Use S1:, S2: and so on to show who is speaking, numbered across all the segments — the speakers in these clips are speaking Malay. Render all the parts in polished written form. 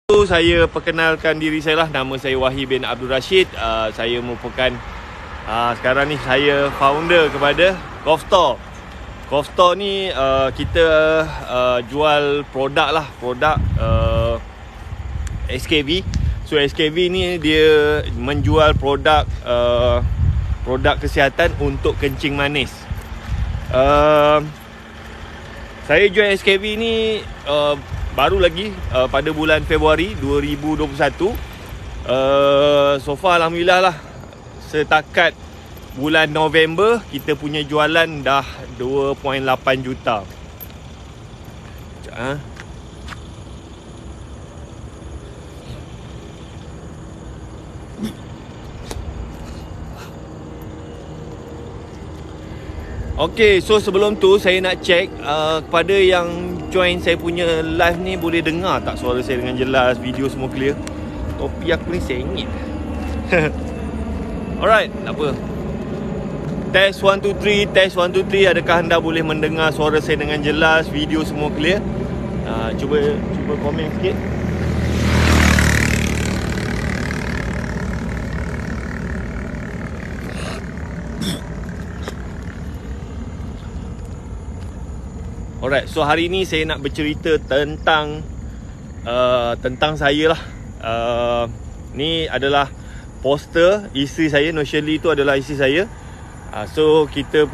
S1: Saya perkenalkan diri saya lah. Nama saya Wahid bin Abdul Rashid. Saya merupakan sekarang ni saya founder kepada Golf Store. Golf Store ni kita jual produk lah, produk SKV. So SKV ni dia menjual produk produk kesihatan untuk kencing manis. Saya join SKV ni baru lagi pada bulan Februari 2021. So far alhamdulillah lah, setakat bulan November kita punya jualan dah 2.8 juta. Okay, so sebelum tu saya nak check kepada yang join saya punya live ni, boleh dengar tak suara saya dengan jelas, video semua clear? Topi aku ni sengit. Alright, tak apa. Test 1 2 3, test 1 2 3. Adakah anda boleh mendengar suara saya dengan jelas, video semua clear? Cuba komen sikit. Alright, so hari ni saya nak bercerita tentang saya lah. Ni adalah poster isteri saya, Nur Shirley tu adalah isteri saya. So kita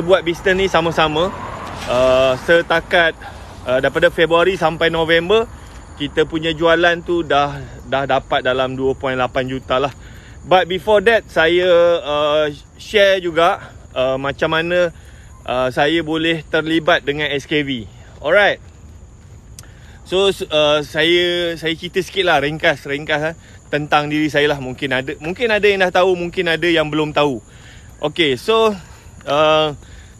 S1: buat bisnes ni sama-sama. Setakat daripada Februari sampai November, kita punya jualan tu dah dapat dalam 2.8 juta lah. But before that, saya share juga macam mana saya boleh terlibat dengan SKV. Alright. So saya cerita sikit lah, ringkas tentang diri saya lah. Mungkin ada yang dah tahu, mungkin ada yang belum tahu. Okay, so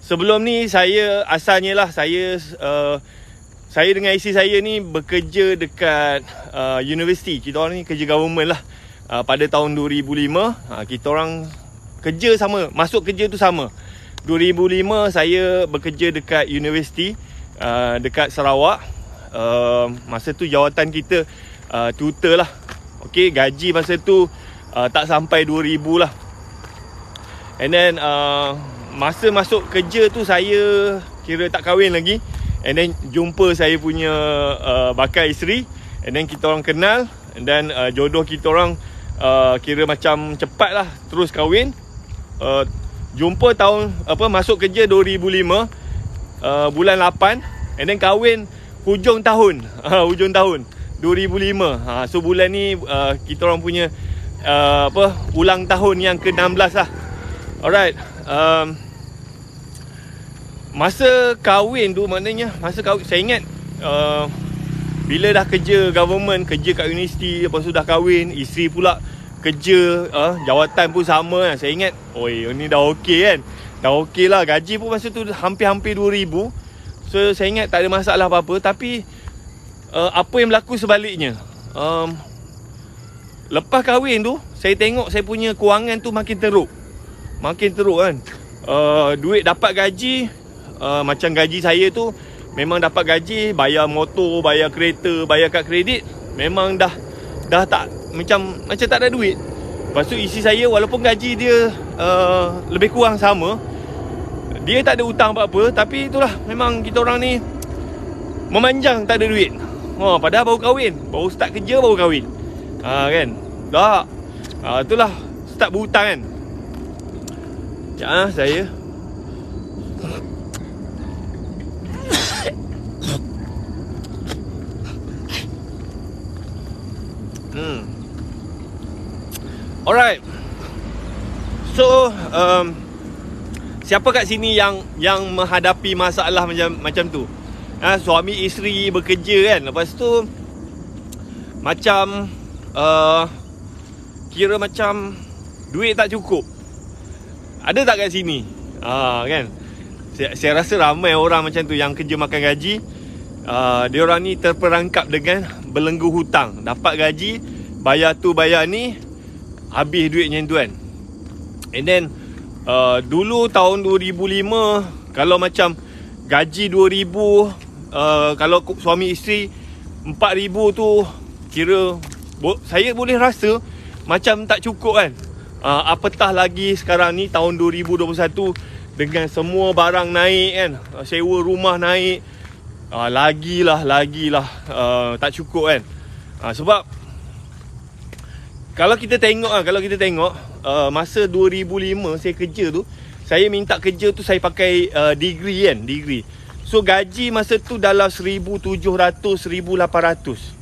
S1: sebelum ni saya asalnya lah, saya dengan isteri saya ni bekerja dekat universiti. Kita orang ni kerja government lah. Pada tahun 2005 kita orang kerja sama, masuk kerja tu sama. 2005 saya bekerja dekat universiti dekat Sarawak. Masa tu jawatan kita tutor lah. Okay, gaji masa tu tak sampai 2,000 lah. And then masa masuk kerja tu saya kira tak kahwin lagi. And then jumpa saya punya bakal isteri. And then kita orang kenal. And then jodoh kita orang kira macam cepat lah terus kahwin. Jumpa masuk kerja 2005 bulan 8, and then kahwin hujung tahun 2005. So bulan ni kita orang punya ulang tahun yang ke-16 lah. Alright. Masa kahwin tu, maknanya masa kahwin, saya ingat bila dah kerja government, kerja kat universiti, lepas tu dah kahwin, isteri pula kerja, jawatan pun sama kan. Saya ingat, oi, ni dah okey kan. Dah okey lah. Gaji pun masa tu hampir 2,000. So saya ingat tak ada masalah apa-apa. Tapi apa yang berlaku sebaliknya, lepas kahwin tu, saya tengok saya punya kewangan tu makin teruk kan. Duit dapat gaji, macam gaji saya tu, memang dapat gaji, bayar motor, bayar kereta, bayar kad kredit, memang dah tak, macam tak ada duit. Lepas tu isteri saya, walaupun gaji dia lebih kurang sama, dia tak ada hutang apa-apa. Tapi itulah, memang kita orang ni memanjang, tak ada duit. Padahal baru kahwin, baru start kerja, baru kahwin. Kan? Tak. Itulah, start berhutang kan. Sekejap saya Alright. So siapa kat sini yang menghadapi masalah macam tu? Suami isteri bekerja kan, lepas tu macam kira macam duit tak cukup. Ada tak kat sini? Kan? Saya rasa ramai orang macam tu yang kerja makan gaji. Diorang ni terperangkap dengan belenggu hutang. Dapat gaji, bayar tu bayar ni, habis duitnya tu kan. And then dulu tahun 2005, kalau macam gaji 2,000, kalau suami isteri 4,000 tu saya boleh rasa macam tak cukup kan. Apatah lagi sekarang ni tahun 2021 dengan semua barang naik kan, sewa rumah naik, lagilah tak cukup kan. Sebab kalau kita tengok masa 2005 saya kerja tu, saya minta kerja tu saya pakai degree kan, degree. So gaji masa tu dalam 1,700, 1,800.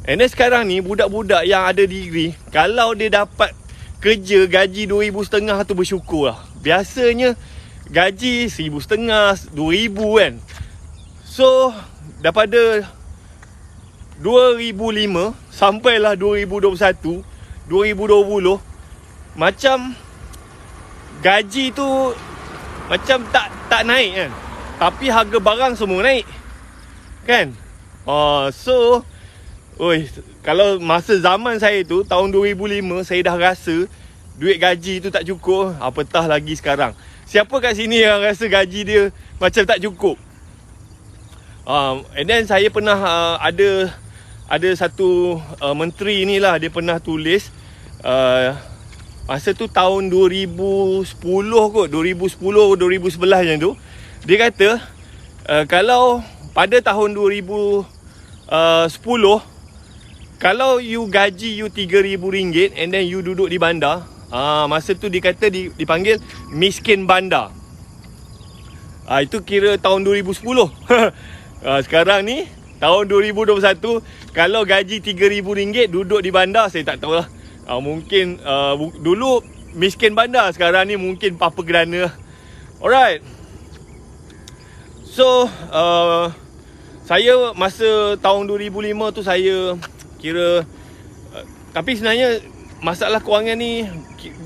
S1: And then sekarang ni budak-budak yang ada degree, kalau dia dapat kerja gaji 2,500 tu bersyukur lah. Biasanya gaji 1,500, 2,000 kan. So daripada 2005 sampailah 2021, 2020, macam gaji tu macam tak naik kan. Tapi harga barang semua naik kan. So kalau masa zaman saya tu tahun 2005 saya dah rasa duit gaji tu tak cukup, apatah lagi sekarang. Siapa kat sini yang rasa gaji dia macam tak cukup? And then saya pernah ada satu menteri ni lah, dia pernah tulis masa tu tahun 2010 kot, 2011 macam tu. Dia kata kalau pada tahun 2010 kalau you gaji you RM3,000 and then you duduk di bandar, masa tu dikata dipanggil miskin bandar. Itu kira tahun 2010. Sekarang ni tahun 2021, kalau gaji RM3,000 duduk di bandar, saya tak tahulah. Mungkin dulu miskin bandar, sekarang ni mungkin papa gerana. Alright. So saya masa tahun 2005 tu saya kira tapi sebenarnya masalah kewangan ni,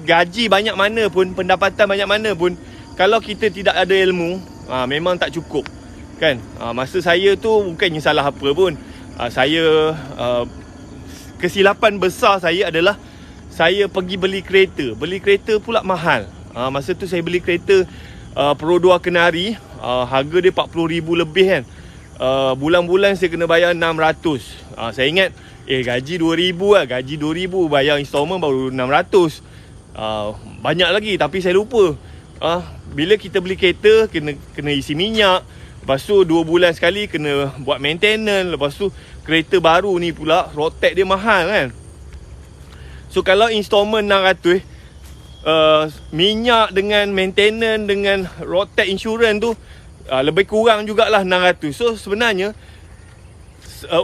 S1: gaji banyak mana pun, pendapatan banyak mana pun, kalau kita tidak ada ilmu, memang tak cukup kan. Masa saya tu bukannya salah apa pun. Saya kesilapan besar saya adalah saya pergi beli kereta. Beli kereta pula mahal. Masa tu saya beli kereta Pro 2 Kenari, harga dia 40,000 lebih kan. Bulan-bulan saya kena bayar 600. Saya ingat gaji 2,000 lah, gaji 2,000, bayar installment baru 600. Banyak lagi, tapi saya lupa. Bila kita beli kereta, kena isi minyak. Lepas tu 2 bulan sekali kena buat maintenance. Lepas tu kereta baru ni pula road tax dia mahal kan. So kalau installment 600, minyak dengan maintenance dengan road tax insurance tu lebih kurang jugalah 600. So sebenarnya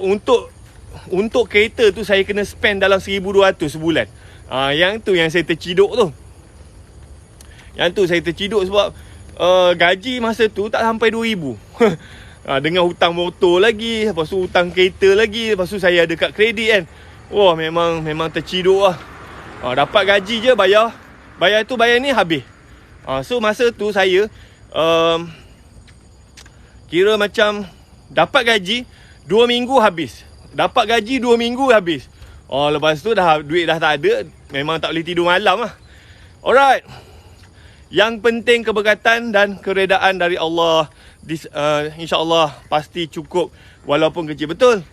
S1: untuk kereta tu saya kena spend dalam 1,200 sebulan. Yang tu yang saya terciduk tu. Sebab gaji masa tu tak sampai 2,000. Dengan hutang motor lagi, lepas tu hutang kereta lagi, lepas tu saya ada kad kredit kan. Wah, memang terciduk lah. Dapat gaji je bayar ni habis. So masa tu saya kira macam dapat gaji 2 minggu habis. Lepas tu duit dah tak ada, memang tak boleh tidur malam lah. Alright. Yang penting keberkatan dan keredaan dari Allah. InsyaAllah pasti cukup walaupun kecil. Betul.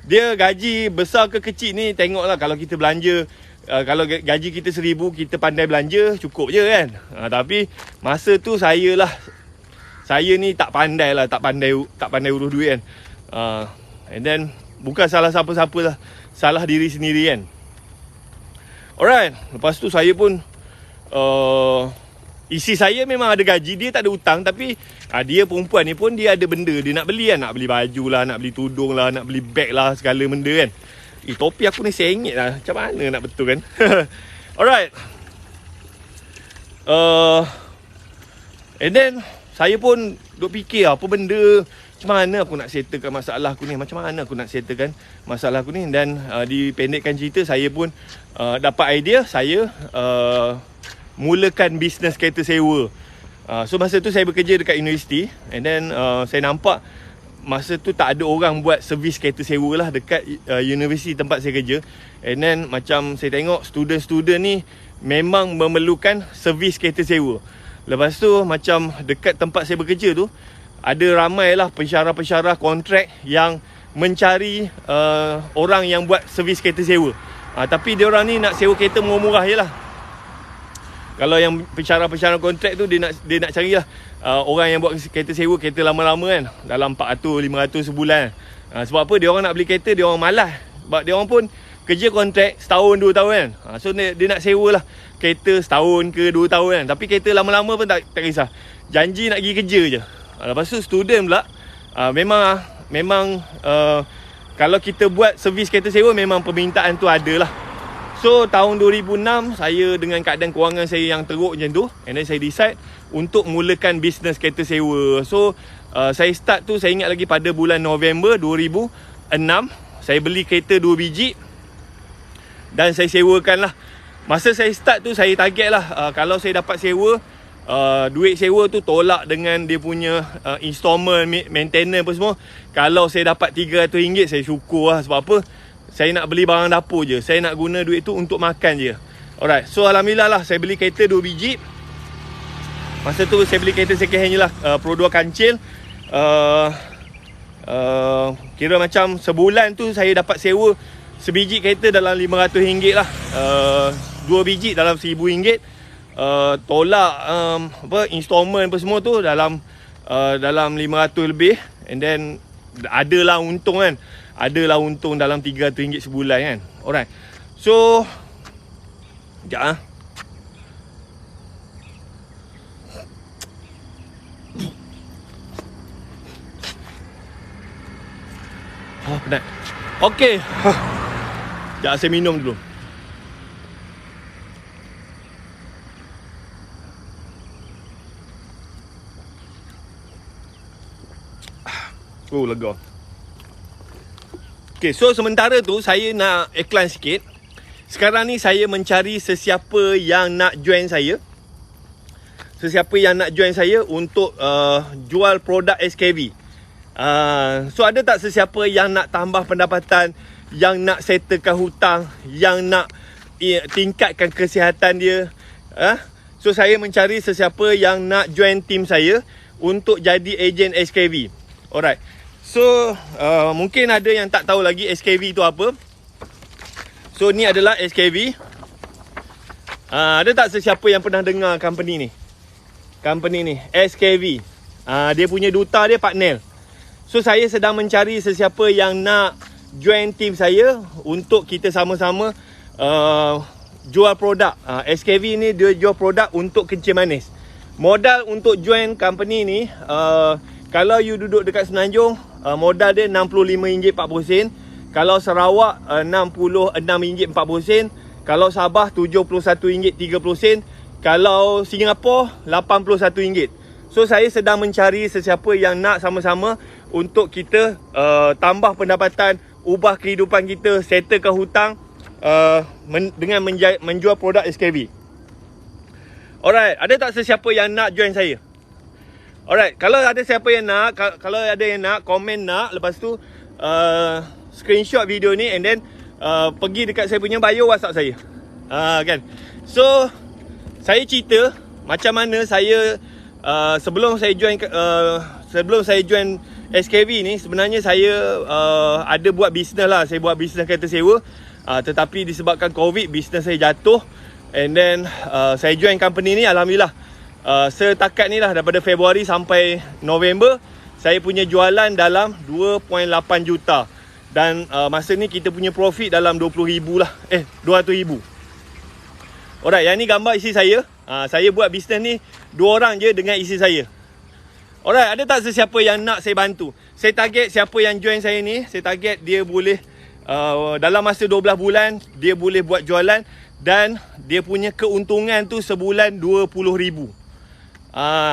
S1: Dia gaji besar ke kecil ni tengoklah. Kalau kita belanja, kalau gaji kita 1,000, kita pandai belanja, cukup je kan. Tapi masa tu saya ni tak pandai urus duit kan. And then bukan salah siapa-siapa lah, salah diri sendiri kan. Alright. Lepas tu saya pun isi saya memang ada gaji, dia tak ada hutang. Tapi dia perempuan ni pun dia ada benda dia nak beli kan. Nak beli baju lah, nak beli tudung lah, nak beli beg lah, segala benda kan. Topi aku ni RM1 lah, macam mana nak betul kan. Alright. And then saya pun duk fikir apa benda, macam mana aku nak settlekan masalah aku ni, Dan dipendekkan cerita, saya pun dapat idea. Saya mulakan bisnes kereta sewa. So masa tu saya bekerja dekat universiti. And then saya nampak masa tu tak ada orang buat servis kereta sewa lah dekat universiti tempat saya kerja. And then macam saya tengok student-student ni memang memerlukan servis kereta sewa. Lepas tu macam dekat tempat saya bekerja tu ada ramai lah pensyarah-pensyarah kontrak yang mencari orang yang buat servis kereta sewa. Tapi dia orang ni nak sewa kereta murah-murah je lah. Kalau yang pensyarah-pensyarah kontrak tu dia nak carilah orang yang buat kereta sewa, kereta lama-lama kan, dalam 400-500 sebulan. Sebab apa? Dia orang nak beli kereta, dia orang malas. Sebab dia orang pun kerja kontrak setahun 2 tahun kan. So dia nak sewa lah kereta setahun ke 2 tahun kan. Tapi kereta lama-lama pun tak kisah. Janji nak pergi kerja je. Lepas tu student pula memang kalau kita buat servis kereta sewa, memang permintaan tu ada lah. So tahun 2006 saya dengan keadaan kewangan saya yang teruk macam tu, and then saya decide untuk mulakan bisnes kereta sewa. So saya start tu, saya ingat lagi pada bulan November 2006, saya beli kereta 2 biji dan saya sewakan lah. Masa saya start tu saya target lah, kalau saya dapat sewa, duit sewa tu tolak dengan dia punya installment, maintenance apa semua. Kalau saya dapat RM300 saya syukur lah. Sebab apa? Saya nak beli barang dapur je. Saya nak guna duit tu untuk makan je. Alright, so alhamdulillah lah, saya beli kereta 2 biji. Masa tu saya beli kereta second hand je lah, Pro 2 kancil. Kira macam sebulan tu saya dapat sewa sebiji kereta dalam RM500 lah. 2 biji dalam RM1,000. Tolak installment apa semua tu dalam RM500 lebih. And then adalah untung kan. Adalah untung dalam RM300 sebulan kan. Alright. So sekejap lah. Penat. Okay. Sekejap saya minum dulu. Lega. Okay, so sementara tu saya nak iklan sikit. Sekarang ni saya mencari sesiapa yang nak join saya. Sesiapa yang nak join saya untuk jual produk SKV. So ada tak sesiapa yang nak tambah pendapatan, yang nak settlekan hutang, yang nak tingkatkan kesihatan dia? So saya mencari sesiapa yang nak join team saya untuk jadi ejen SKV. Alright. So mungkin ada yang tak tahu lagi SKV tu apa. So ni adalah SKV. Ada tak sesiapa yang pernah dengar company ni? Company ni SKV. Dia punya duta dia Pak Nel. So saya sedang mencari sesiapa yang nak join team saya untuk kita sama-sama jual produk. SKV ni dia jual produk untuk kencing manis. Modal untuk join company ni, kalau you duduk dekat Semenanjung, modal dia RM65.40. Kalau Sarawak, RM66.40. Kalau Sabah, RM71.30. Kalau Singapura, RM81. So saya sedang mencari sesiapa yang nak sama-sama untuk kita tambah pendapatan, ubah kehidupan kita, settlekan hutang dengan menjual produk SKV. Alright, ada tak sesiapa yang nak join saya? Alright, kalau ada siapa yang nak, kalau ada yang nak, komen nak, lepas tu screenshot video ni and then pergi dekat saya punya bio WhatsApp saya. Kan? So saya cerita macam mana saya sebelum saya join SKV ni, sebenarnya saya ada buat bisnes lah. Saya buat bisnes kereta sewa, tetapi disebabkan COVID, bisnes saya jatuh. And then saya join company ni, alhamdulillah. Setakat ni lah, daripada Februari sampai November, saya punya jualan dalam 2.8 juta. Dan masa ni kita punya profit dalam 20,000 lah. 200,000. Alright, yang ni gambar isteri saya. Saya buat bisnes ni 2 orang je dengan isteri saya. Alright, ada tak sesiapa yang nak saya bantu? Saya target siapa yang join saya ni, saya target dia boleh dalam masa 12 bulan dia boleh buat jualan dan dia punya keuntungan tu sebulan 20,000.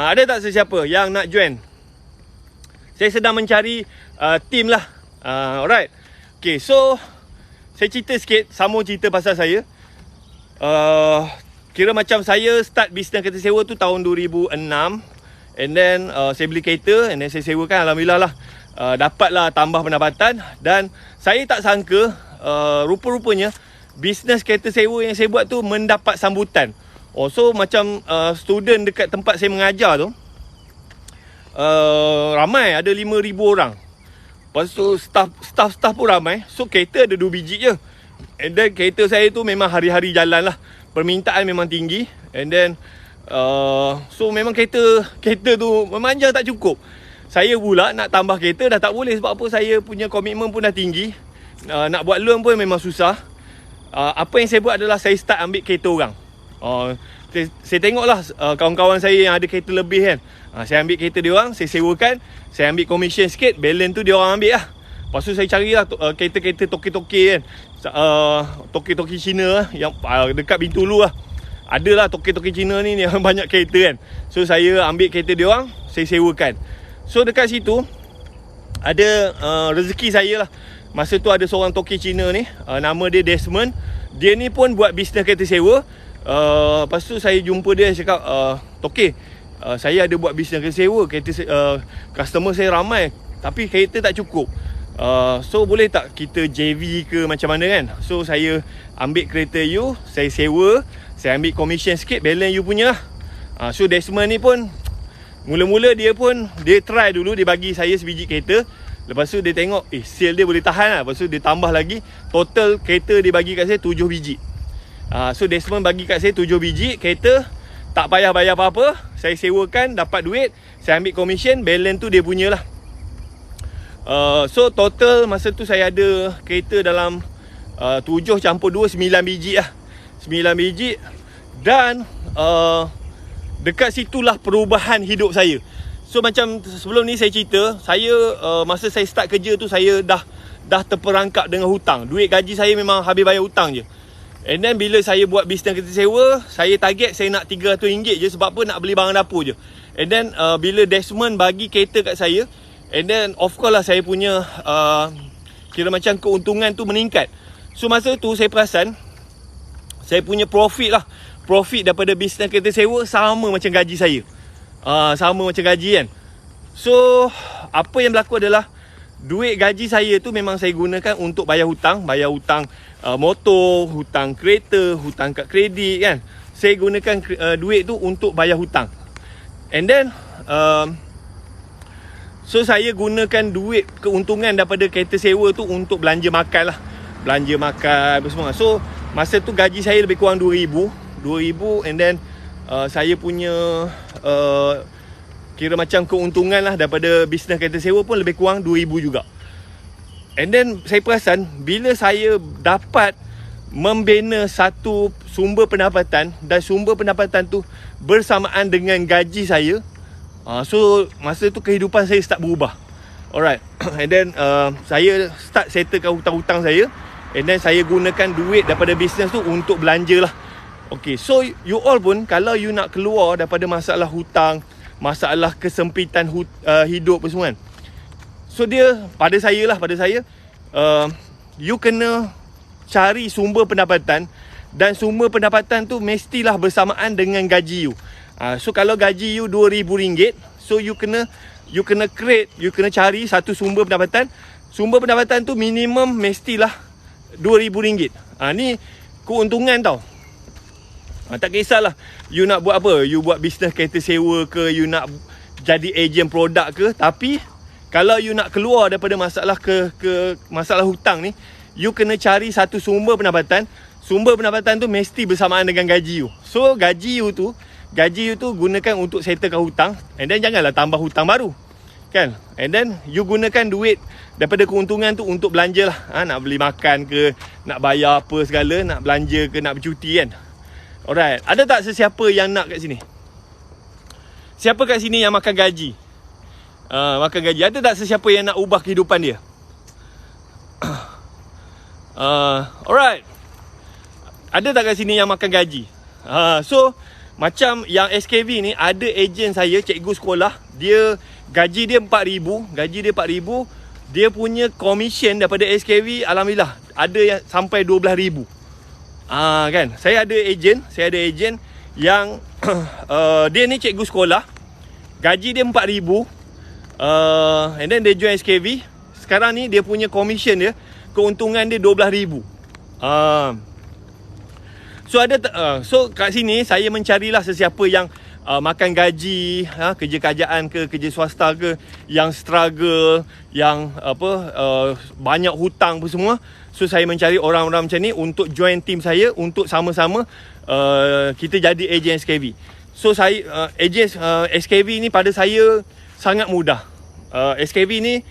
S1: Ada tak sesiapa yang nak join? Saya sedang mencari team lah. Alright. Okay, so saya cerita sikit, sambung cerita pasal saya. Kira macam saya start bisnes kereta sewa tu tahun 2006. And then saya beli kereta, and then saya sewakan, alhamdulillah lah. Dapatlah tambah pendapatan. Dan saya tak sangka, rupa-rupanya bisnes kereta sewa yang saya buat tu mendapat sambutan. So macam student dekat tempat saya mengajar tu, ramai, ada 5,000 orang. Lepas tu staff pun ramai. So kereta ada 2 biji je. And then kereta saya tu memang hari-hari jalan lah. Permintaan memang tinggi. And then so memang kereta tu memanjang tak cukup. Saya pula nak tambah kereta dah tak boleh. Sebab apa, saya punya komitmen pun dah tinggi. Nak buat loan pun memang susah. Apa yang saya buat adalah saya start ambil kereta orang. Saya tengoklah kawan-kawan saya yang ada kereta lebih kan. Saya ambil kereta dia orang, saya sewakan, saya ambil commission sikit, balance tu dia orang ambil lah. Lepas tu saya carilah kereta-kereta toki-toki kan. Toki-toki Cina yang dekat Bintulu lah. Adalah toki-toki Cina ni yang banyak kereta kan. So saya ambil kereta dia orang, saya sewakan. So dekat situ ada rezeki saya lah. Masa tu ada seorang toki Cina ni, nama dia Desmond. Dia ni pun buat bisnes kereta sewa. Lepas tu saya jumpa dia, cakap, Toki, saya ada buat bisnes kereta sewa, customer saya ramai, tapi kereta tak cukup. So boleh tak kita JV ke macam mana kan. So saya ambil kereta you, saya sewa, saya ambil commission sikit, balance you punya lah. So Desmond ni pun mula-mula dia try dulu, dia bagi saya sebiji kereta. Lepas tu dia tengok sale dia boleh tahan lah. Lepas tu dia tambah lagi, total kereta dia bagi kat saya 7 biji. So Desmond bagi kat saya 7 biji kereta, tak payah bayar apa-apa. Saya sewakan, dapat duit, saya ambil commission, balance tu dia punya lah. So total masa tu saya ada kereta dalam 7 campur 2, 9 biji lah. 9 biji. Dan dekat situlah perubahan hidup saya. So macam sebelum ni saya cerita, saya masa saya start kerja tu, saya dah terperangkap dengan hutang. Duit gaji saya memang habis bayar hutang je. And then bila saya buat bisnes kereta sewa, saya target saya nak RM300 je. Sebab apa? Nak beli barang dapur je. And then bila Desmond bagi kereta kat saya, and then of course lah saya punya kira macam keuntungan tu meningkat. So masa tu saya perasan saya punya profit lah. Profit daripada bisnes kereta sewa sama macam gaji saya. Sama macam gaji kan. So apa yang berlaku adalah duit gaji saya tu memang saya gunakan untuk bayar hutang. Bayar hutang motor, hutang kereta, hutang kad kredit kan. Saya gunakan duit tu untuk bayar hutang. And then so saya gunakan duit keuntungan daripada kereta sewa tu untuk belanja makan lah. Belanja makan apa semua. So masa tu gaji saya lebih kurang 2,000 and then saya punya kira macam keuntungan lah daripada bisnes kereta sewa pun lebih kurang 2,000 juga. And then saya perasan bila saya dapat membina satu sumber pendapatan, dan sumber pendapatan tu bersamaan dengan gaji saya, so masa tu kehidupan saya start berubah. Alright. And then saya start settlekan hutang-hutang saya. And then saya gunakan duit daripada bisnes tu untuk belanja lah. Okay, so you all pun kalau you nak keluar daripada masalah hutang, masalah kesempitan hidup apa semua kan. So dia, pada saya you kena cari sumber pendapatan. Dan sumber pendapatan tu mestilah bersamaan dengan gaji you. So kalau gaji you RM2,000, so you kena cari satu sumber pendapatan. Sumber pendapatan tu minimum mestilah RM2,000. Ni keuntungan tau. Tak kisahlah you nak buat apa, you buat bisnes kereta sewa ke, you nak jadi ejen produk ke, tapi kalau you nak keluar daripada masalah masalah hutang ni, you kena cari satu sumber pendapatan. Sumber pendapatan tu mesti bersamaan dengan gaji you. So gaji you tu gunakan untuk settlekan hutang. And then janganlah tambah hutang baru kan. And then you gunakan duit daripada keuntungan tu untuk belanja lah. Nak beli makan ke, nak bayar apa segala, nak belanja ke, nak bercuti kan. Alright, ada tak sesiapa yang nak kat sini? Siapa kat sini yang makan gaji? Makan gaji. Ada tak sesiapa yang nak ubah kehidupan dia? Alright. Ada tak kat sini yang makan gaji? So macam yang SKV ni, ada ejen saya, cikgu sekolah. Dia gaji dia RM4,000. Dia punya commission daripada SKV, alhamdulillah, ada yang sampai RM12,000. Kan, saya ada ejen yang dia ni cikgu sekolah, gaji dia RM4,000, and then dia join SKV. Sekarang ni dia punya commission dia, keuntungan dia RM12,000. So kat sini saya mencarilah sesiapa yang makan gaji, kerja kerajaan ke, kerja swasta ke, yang struggle, yang banyak hutang apa semua. So saya mencari orang-orang macam ni untuk join team saya, untuk sama-sama kita jadi ejen SKV. So saya ejen SKV ni pada saya sangat mudah. SKV ni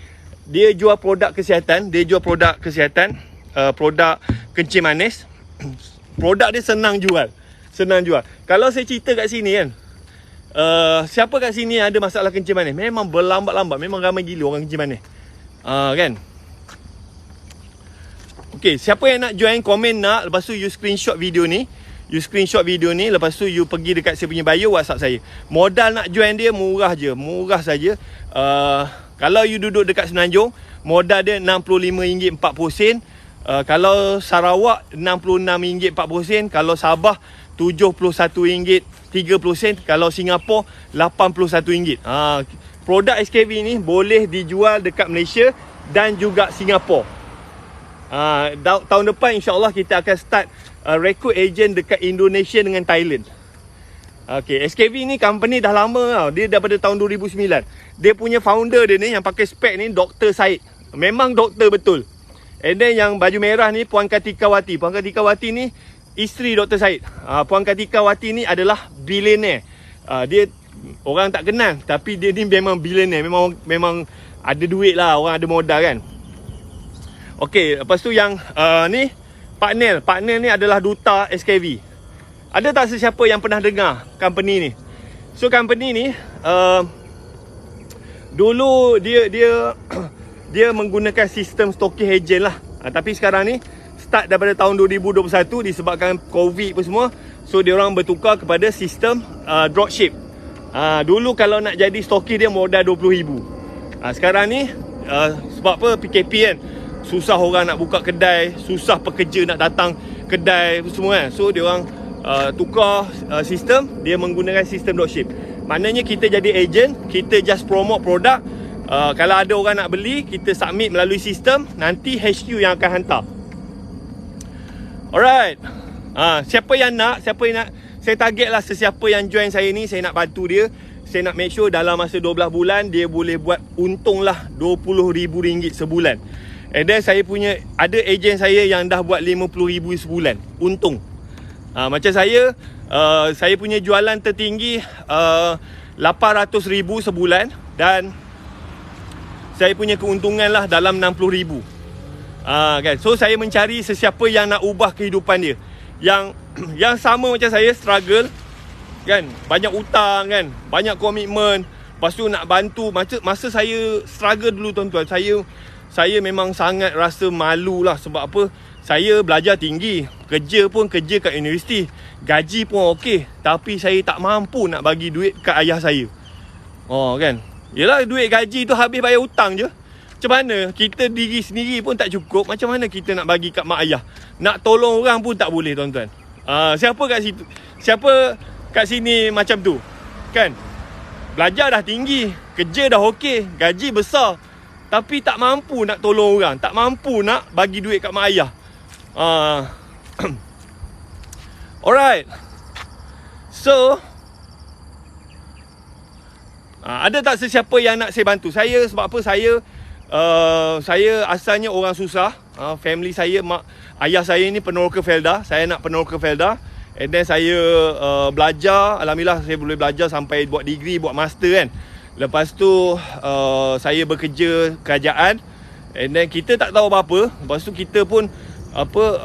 S1: dia jual produk kesihatan, produk kencing manis. Produk dia senang jual. Kalau saya cerita kat sini kan, siapa kat sini ada masalah kencing manis? Memang berlambat-lambat, memang ramai gila orang kencing manis. Kan? Okay, siapa yang nak join, komen nak. Lepas tu you screenshot video ni. Lepas tu you pergi dekat saya punya bio, WhatsApp saya. Modal nak join dia murah saja. Kalau you duduk dekat Semenanjung, modal dia RM65.40. Kalau Sarawak RM66.40. Kalau Sabah RM71.30. Kalau Singapura RM81. Produk SKV ni boleh dijual dekat Malaysia dan juga Singapura. Tahun depan insyaAllah kita akan start rekrut ejen dekat Indonesia dengan Thailand. Okay, SKV ni company dah lama tau. Dia daripada tahun 2009. Dia punya founder dia ni yang pakai spek ni Dr. Syed. Memang doktor betul. And then yang baju merah ni Puan Kartika Wati. Puan Kartika Wati ni isteri Dr. Syed. Puan Kartika Wati ni adalah billionaire. Dia orang tak kenal, tapi dia ni memang billionaire. Memang ada duit lah, orang ada modal kan. Okay, lepas tu yang ni Pak Nel ni adalah duta SKV. Ada tak sesiapa yang pernah dengar company ni? So company ni dulu dia menggunakan sistem stocking agent lah. Tapi sekarang ni start daripada tahun 2021 disebabkan COVID apa semua. So dia orang bertukar kepada sistem dropship. Dulu kalau nak jadi stocking dia modal RM20,000. Sekarang ni sebab apa, PKP kan, susah orang nak buka kedai, susah pekerja nak datang kedai semua kan. So dia orang tukar sistem, dia menggunakan sistem dropship. Maknanya kita jadi ejen, kita just promote produk. Kalau ada orang nak beli, kita submit melalui sistem, nanti HQ yang akan hantar. Alright. Siapa yang nak, saya target lah sesiapa yang join saya ni, saya nak bantu dia. Saya nak make sure dalam masa 12 bulan dia boleh buat untung lah RM20,000 sebulan. And then saya punya, ada ejen saya yang dah buat RM50,000 sebulan untung. Macam saya punya jualan tertinggi RM800,000 sebulan. Dan saya punya keuntungan lah dalam RM60,000. Kan? So saya mencari sesiapa yang nak ubah kehidupan dia, yang sama macam saya, struggle kan, banyak utang kan, banyak komitmen. Lepas tu nak bantu. Masa saya struggle dulu tuan-tuan, saya memang sangat rasa malu lah. Sebab apa? Saya belajar tinggi, kerja kat universiti, gaji pun okey, tapi saya tak mampu nak bagi duit kat ayah saya. Kan? Yelah, duit gaji tu habis bayar hutang je. Macam mana? Kita diri sendiri pun tak cukup, macam mana kita nak bagi kat mak ayah? Nak tolong orang pun tak boleh tuan-tuan. Siapa kat sini macam tu? Kan? Belajar dah tinggi, kerja dah okey, gaji besar, tapi tak mampu nak tolong orang, tak mampu nak bagi duit kat mak ayah. Alright. So ada tak sesiapa yang nak saya bantu? Saya, sebab apa, saya asalnya orang susah. Family saya, ayah saya ni peneroka Felda. Saya nak peneroka Felda. And then saya belajar. Alhamdulillah saya boleh belajar sampai buat degree, buat master kan. Lepas tu saya bekerja kerajaan. And then kita tak tahu apa-apa. Lepas tu kita pun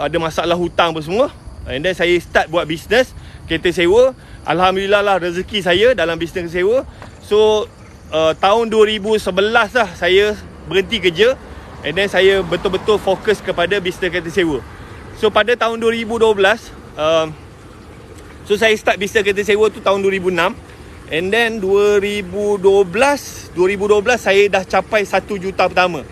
S1: ada masalah hutang apa semua. And then saya start buat bisnes kereta sewa. Alhamdulillah lah rezeki saya dalam bisnes sewa. So tahun 2011 lah saya berhenti kerja. And then saya betul-betul fokus kepada bisnes kereta sewa. So pada tahun 2012 so saya start bisnes kereta sewa tu tahun 2006. And then 2012 saya dah capai 1 juta pertama.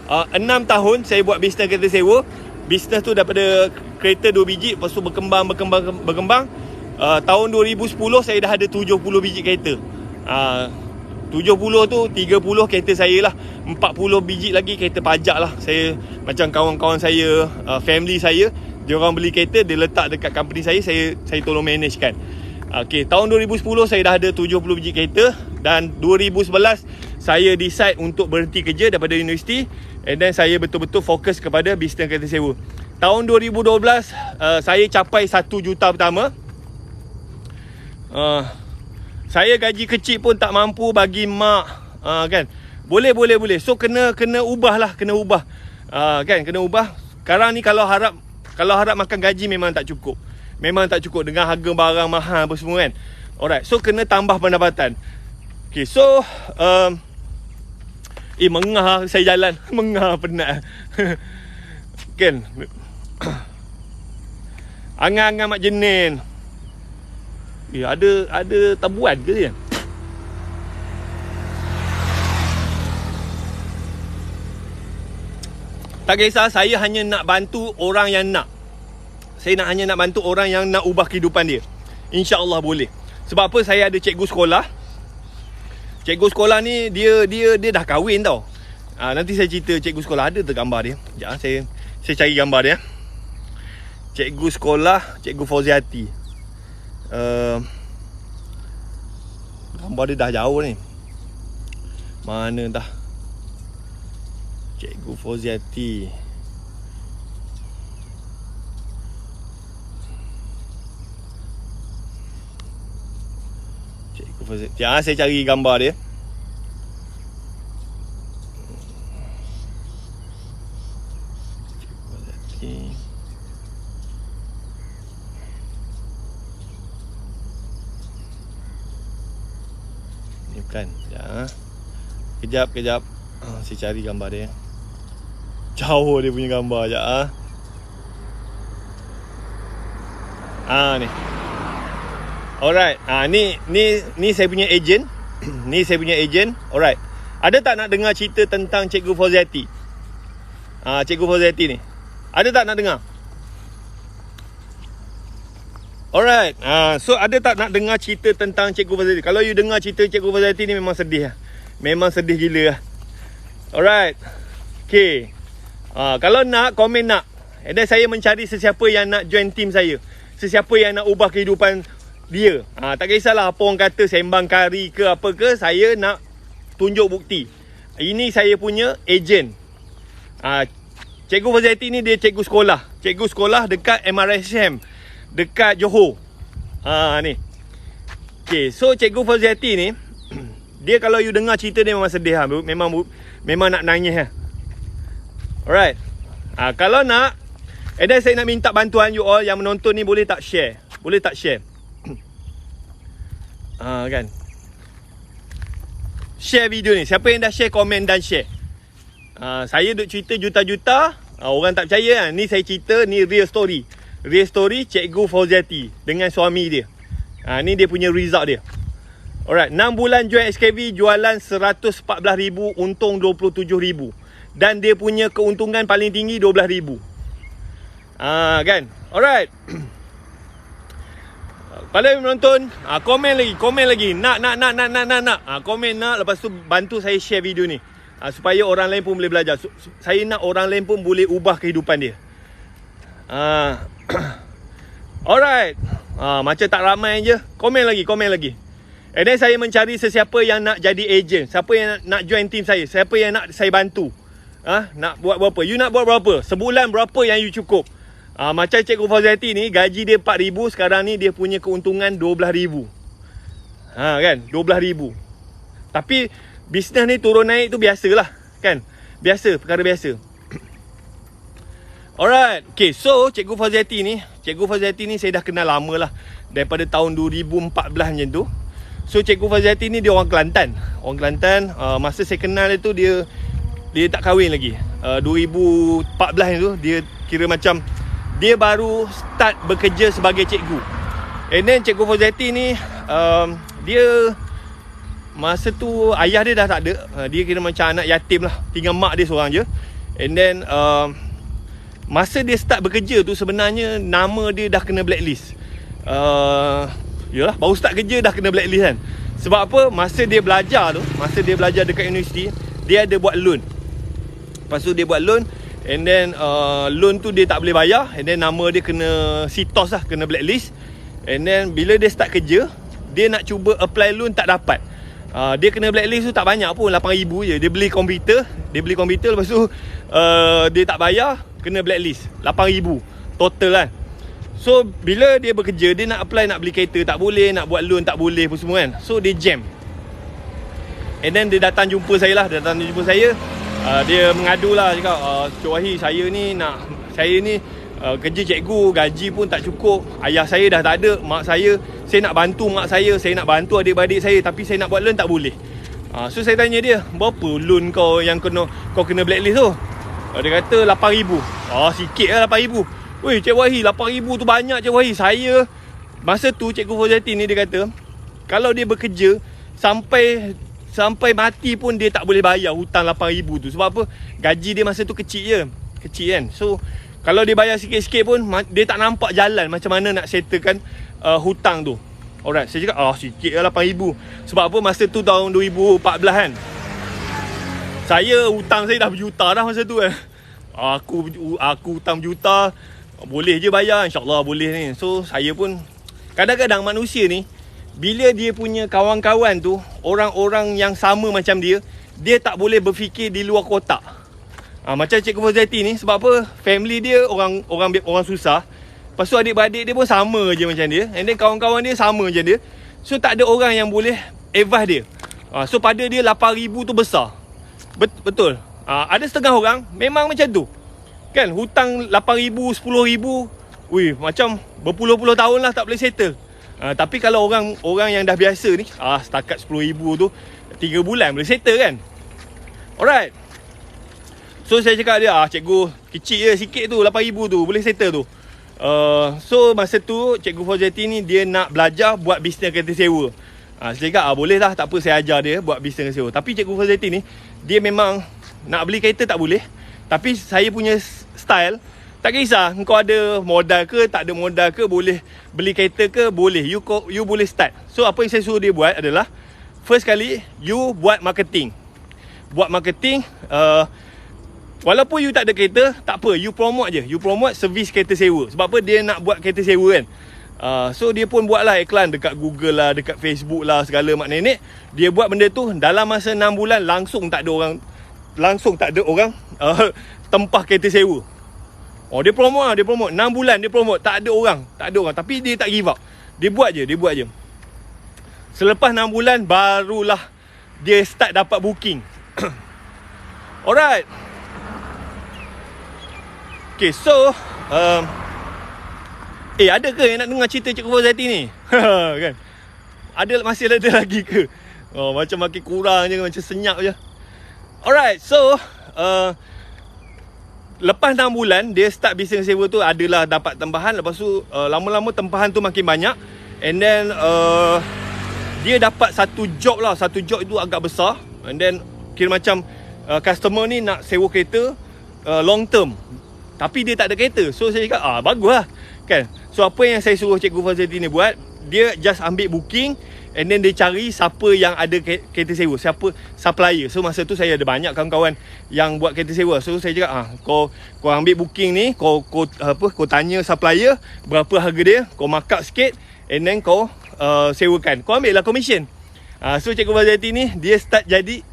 S1: 6 tahun saya buat bisnes kereta sewa. Bisnes tu daripada kereta 2 biji, lepas tu berkembang. Tahun 2010 saya dah ada 70 biji kereta. 70 tu 30 kereta saya lah, 40 biji lagi kereta pajak lah. Saya macam kawan-kawan saya, family saya, dia orang beli kereta, dia letak dekat company saya tolong manage kan. Okay, tahun 2010 saya dah ada 70 biji kereta. Dan 2011 saya decide untuk berhenti kerja daripada universiti. And then saya betul-betul fokus kepada bisnes kereta sewa. Tahun 2012 saya capai 1 juta pertama. Saya gaji kecil pun tak mampu bagi mak, kan. Boleh. So kena ubah lah, kena ubah. Kan, kena ubah. Sekarang ni kalau harap makan gaji memang tak cukup. Memang tak cukup dengan harga barang mahal apa semua kan. Alright, so kena tambah pendapatan. Okay, so mengah saya jalan. Mengah penat. Kan. Angan-angan mak jenin. Ada tabuan ke dia? Tak kisah, saya hanya nak bantu orang yang nak. Hanya nak bantu orang yang nak ubah kehidupan dia. InsyaAllah boleh. Sebab apa? Saya ada cikgu sekolah. Cikgu sekolah ni dia dah kahwin tau. Nanti saya cerita cikgu sekolah. Ada tak gambar dia? Sekejap, saya cari gambar dia. Cikgu sekolah, Cikgu Fauziati. Gambar dia dah jauh ni. Mana dah? Cikgu Fauziati. Cikgu Fauziati. Saya cari gambar dia. Cikgu Fauziati. Ni bukan. Kejap. Saya cari gambar dia. Jauh dia punya gambar. Sekejap. Ni. Alright. Ni saya punya ejen. Ni saya punya ejen. Alright. Ada tak nak dengar cerita tentang Cikgu Fauziati? Cikgu Fauziati ni. Ada tak nak dengar? Alright. So ada tak nak dengar cerita tentang Cikgu Fauziati? Kalau you dengar cerita Cikgu Fauziati ni memang sedih lah. Memang sedih gila lah. Alright. Okay. Kalau nak, komen nak. And then saya mencari sesiapa yang nak join team saya. Sesiapa yang nak ubah kehidupan dia. Tak kisahlah apa orang kata, sembang kari ke apa ke. Saya nak tunjuk bukti. Ini saya punya ejen. Cikgu Fauziati ni dia cikgu sekolah. Cikgu sekolah dekat MRSM, dekat Johor. Ni. Okay, so Cikgu Fauziati ni dia kalau you dengar cerita dia memang sedih lah. Memang nak nangis lah. Alright. Kalau nak, and then saya nak minta bantuan you all yang menonton ni, boleh tak share? Boleh tak share? Kan. Share video ni. Siapa yang dah share, komen dan share. Saya duk cerita juta-juta. Orang tak percaya kan. Ni saya cerita, ni real story. Real story Cikgu Fauziati dengan suami dia. Ni dia punya result dia. Alright, 6 bulan join SKV, jualan 114,000, untung 27,000. Dan dia punya keuntungan paling tinggi 12,000. Kan? Alright. Pada yang menonton, komen lagi. Nak. Komen nak, lepas tu bantu saya share video ni. Supaya orang lain pun boleh belajar. Saya nak orang lain pun boleh ubah kehidupan dia. Alright. Macam tak ramai je. Komen lagi. And then saya mencari sesiapa yang nak jadi ejen. Siapa yang nak join team saya. Siapa yang nak saya bantu. Nak buat berapa? You nak buat berapa? Sebulan berapa yang you cukup? Macam Cikgu Fauziati ni, gaji dia 4,000. Sekarang ni dia punya keuntungan 12,000. Kan? 12,000. Tapi bisnes ni turun naik tu biasalah. Kan? Biasa, perkara biasa. Alright. Okay, so Cikgu Fauziati ni saya dah kenal lama lah. Daripada tahun 2014 macam tu. So Cikgu Fauziati ni dia orang Kelantan. Masa saya kenal dia tu, dia tak kahwin lagi. 2014 tu dia kira macam dia baru start bekerja sebagai cikgu. And then Cikgu Fauziati ni dia masa tu ayah dia dah tak ada. Dia kira macam anak yatim lah. Tinggal mak dia seorang je. And then masa dia start bekerja tu, sebenarnya nama dia dah kena blacklist. Yalah, baru start kerja dah kena blacklist kan. Sebab apa? Masa dia belajar dekat universiti, dia ada buat loan. Lepas tu dia buat loan, and then loan tu dia tak boleh bayar, and then nama dia kena sitos lah, kena blacklist. And then bila dia start kerja, dia nak cuba apply loan tak dapat. Dia kena blacklist tu tak banyak pun, 8,000 je. Dia beli komputer, lepas tu dia tak bayar, kena blacklist 8,000 total kan. So bila dia bekerja, dia nak apply, nak beli kereta tak boleh, nak buat loan tak boleh pun semua kan. So dia jam. And then dia datang jumpa saya lah. Dia mengadu lah, cakap Cik Wahid, saya ni kerja cikgu, gaji pun tak cukup. Ayah saya dah tak ada, mak saya nak bantu mak saya nak bantu adik-beradik saya, tapi saya nak buat loan tak boleh. So saya tanya dia, berapa loan kau yang kau kena blacklist tu? Dia kata 8,000. Sikit lah 8,000. Weh Cik Wahid, 8,000 tu banyak Cik Wahid. Saya masa tu Cikgu Fauziati ni dia kata, kalau dia bekerja sampai mati pun dia tak boleh bayar hutang 8,000 tu. Sebab apa? Gaji dia masa tu kecil kan. So kalau dia bayar sikit-sikit pun, dia tak nampak jalan macam mana nak settlekan hutang tu. Alright, saya cakap sikit lah 8,000. Sebab apa? Masa tu tahun 2014 kan, saya hutang saya dah berjuta dah masa tu kan. Aku hutang berjuta, boleh je bayar, insyaAllah boleh ni. So saya pun, kadang-kadang manusia ni, bila dia punya kawan-kawan tu orang-orang yang sama macam dia tak boleh berfikir di luar kotak. Macam Cikgu Fauziati ni, sebab apa? Family dia orang susah. Lepas tu adik-beradik dia pun sama je macam dia. And then kawan-kawan dia sama macam dia. So tak ada orang yang boleh advise dia. So pada dia 8,000 tu besar. Betul. Ada setengah orang memang macam tu kan, hutang 8,000, 10,000, macam berpuluh-puluh tahun lah tak boleh settle. Tapi kalau orang yang dah biasa ni, setakat 10,000 tu 3 bulan boleh settle kan. Alright. So saya cakap dia, cikgu kecil je sikit tu, 8,000 tu boleh settle tu. So masa tu Cikgu Fauziati ni dia nak belajar buat bisnes kereta sewa. Saya cakap boleh lah, tak apa, saya ajar dia buat bisnes kereta sewa. Tapi Cikgu Fauziati ni, dia memang nak beli kereta tak boleh. Tapi saya punya style, tak kisah kau ada modal ke tak ada modal ke, boleh beli kereta ke, boleh, you boleh start. So apa yang saya suruh dia buat adalah, first kali you buat marketing. Walaupun you tak ada kereta, tak apa, you promote je. You promote servis kereta sewa. Sebab apa? Dia nak buat kereta sewa kan. So dia pun buatlah iklan dekat Google lah, dekat Facebook lah, segala mak nenek. Dia buat benda tu, dalam masa 6 bulan langsung tak ada orang tempah kereta sewa. Dia promote 6 bulan dia promote, tak ada orang. Tapi dia tak give up. Dia buat je. Selepas 6 bulan barulah dia start dapat booking. Alright. Okay, so ada ke yang nak dengar cerita Cikgu Fauziati ni? Kan? Masih ada lagi ke? Macam makin kurang je, macam senyap je. Alright, so lepas 6 bulan dia start bisnes sewa tu, adalah dapat tempahan. Lepas tu lama-lama tempahan tu makin banyak. And then dia dapat satu job itu agak besar. And then kira macam customer ni nak sewa kereta long term, tapi dia tak ada kereta. So saya cakap bagus lah kan. So apa yang saya suruh Cikgu Fauziati ni buat, dia just ambil booking, and then dia cari siapa yang ada kereta sewa, siapa supplier. So masa tu saya ada banyak kawan-kawan yang buat kereta sewa. So saya cakap kau ambil booking ni, kau tanya supplier berapa harga dia, kau mark up sikit, and then kau sewakan, kau ambil lah commission. So Cikgu Fauziati ni dia start jadi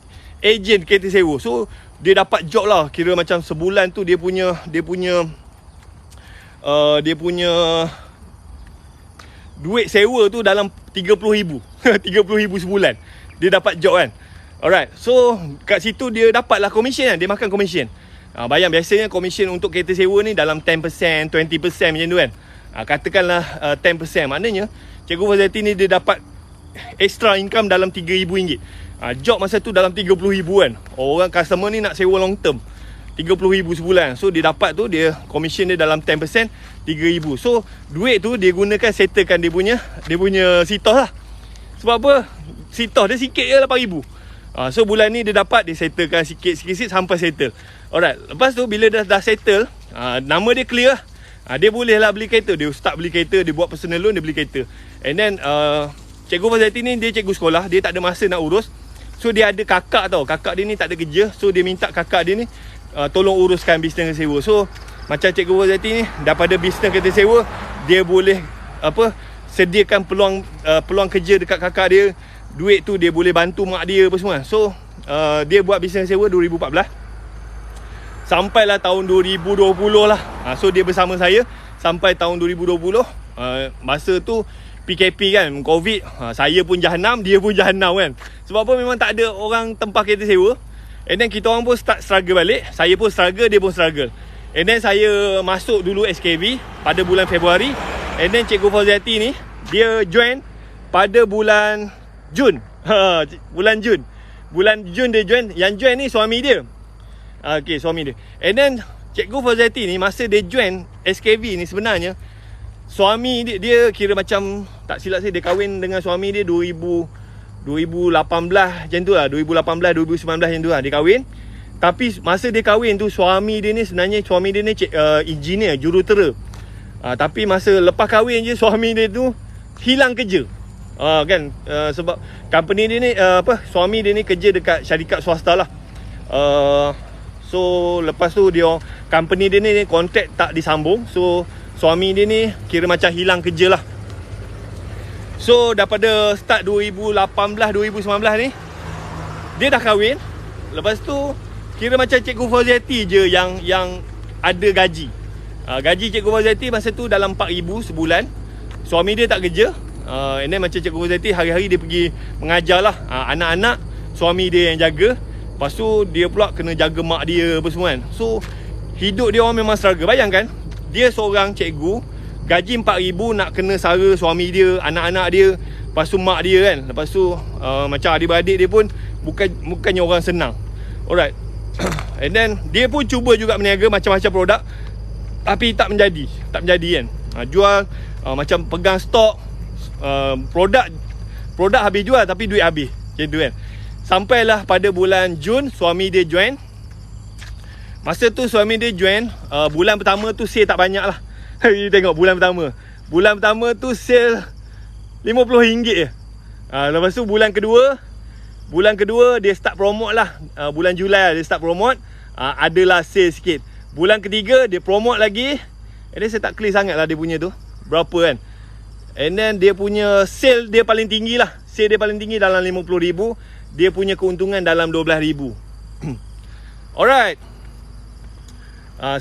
S1: agent kereta sewa. So dia dapat job lah, kira macam sebulan tu dia punya duit sewa tu dalam 30,000 30,000 sebulan dia dapat job kan. Alright, so kat situ dia dapatlah commission kan, dia makan commission. Bayang biasanya commission untuk kereta sewa ni dalam 10%, 20% macam tu kan. Katakanlah 10%, maknanya Cikgu Fauziati ni dia dapat extra income dalam RM3,000. Job masa tu dalam RM30,000 kan. Orang customer ni nak sewa long term, RM30,000 sebulan. So dia dapat tu, dia commission dia dalam 10%, RM3,000. So duit tu dia gunakan settlekan dia punya sitos lah. Sebab apa? Sitos dia sikit je RM8,000. So bulan ni dia dapat, dia settlekan sikit-sikit sampai settle. Alright, lepas tu bila dah settle, nama dia clear, dia boleh lah beli kereta. Dia start beli kereta, dia buat personal loan, dia beli kereta. And then Cikgu Fauziati ni dia cikgu sekolah, dia tak ada masa nak urus. So dia ada kakak tau, kakak dia ni tak ada kerja. So dia minta kakak dia ni tolong uruskan bisnes kereta sewa. So macam Cikgu Fauziati ni daripada bisnes kereta sewa, dia boleh sediakan peluang kerja dekat kakak dia. Duit tu dia boleh bantu mak dia apa semua. So dia buat bisnes sewa 2014. Sampailah tahun 2020 lah. So dia bersama saya sampai tahun 2020. Masa tu PKP kan, Covid. Saya pun jahanam, dia pun jahanam kan. Sebab apa, memang tak ada orang tempah kereta sewa. And then kita orang pun start struggle balik. Saya pun struggle, dia pun struggle. And then saya masuk dulu SKV pada bulan Februari. And then Cikgu Fauziati ni dia join pada bulan Jun. Bulan Jun. Bulan Jun dia join. Yang join ni suami dia. Okay, suami dia. And then Cikgu Fauziati ni masa dia join SKV ni, sebenarnya suami dia kira macam, tak silap saya, dia kahwin dengan suami dia 2018 macam tu lah. 2018, 2019 macam tu lah dia kahwin. Tapi masa dia kahwin tu, suami dia ni sebenarnya, suami dia ni engineer, jurutera. Tapi masa lepas kahwin je, suami dia tu hilang kerja. Kan, sebab company dia ni, suami dia ni kerja dekat syarikat swasta lah. So lepas tu dia, company dia ni kontrak tak disambung. So suami dia ni kira macam hilang kerja lah. So daripada start 2018-2019 ni, dia dah kahwin. Lepas tu kira macam Cikgu Fauziati je yang ada gaji. Gaji Cikgu Fauziati masa tu dalam 4,000 sebulan. Suami dia tak kerja. And then macam Cikgu Fauziati hari-hari dia pergi mengajar lah. Anak-anak suami dia yang jaga. Lepas tu dia pula kena jaga mak dia apa semua kan. So hidup dia orang memang struggle. Bayangkan, dia seorang cikgu, gaji 4,000 nak kena sara suami dia, anak-anak dia, lepas tu mak dia kan. Lepas tu macam adik-beradik dia pun bukannya orang senang. Alright. And then dia pun cuba juga berniaga macam-macam produk, tapi tak menjadi kan. Jual macam pegang stok, produk habis jual tapi duit habis macam tu kan. Sampailah pada bulan Jun suami dia join. Masa tu suami dia join, bulan pertama tu sale tak banyak lah. Tengok bulan pertama. Bulan pertama tu sale RM50 je. Lepas tu bulan kedua dia start promote lah. Bulan Julai dia start promote. Adalah sale sikit. Bulan ketiga dia promote lagi. And then saya tak clear sangat lah dia punya tu berapa kan. And then dia punya sale dia paling tinggi lah. Sale dia paling tinggi dalam RM50,000. Dia punya keuntungan dalam RM12,000. Alright.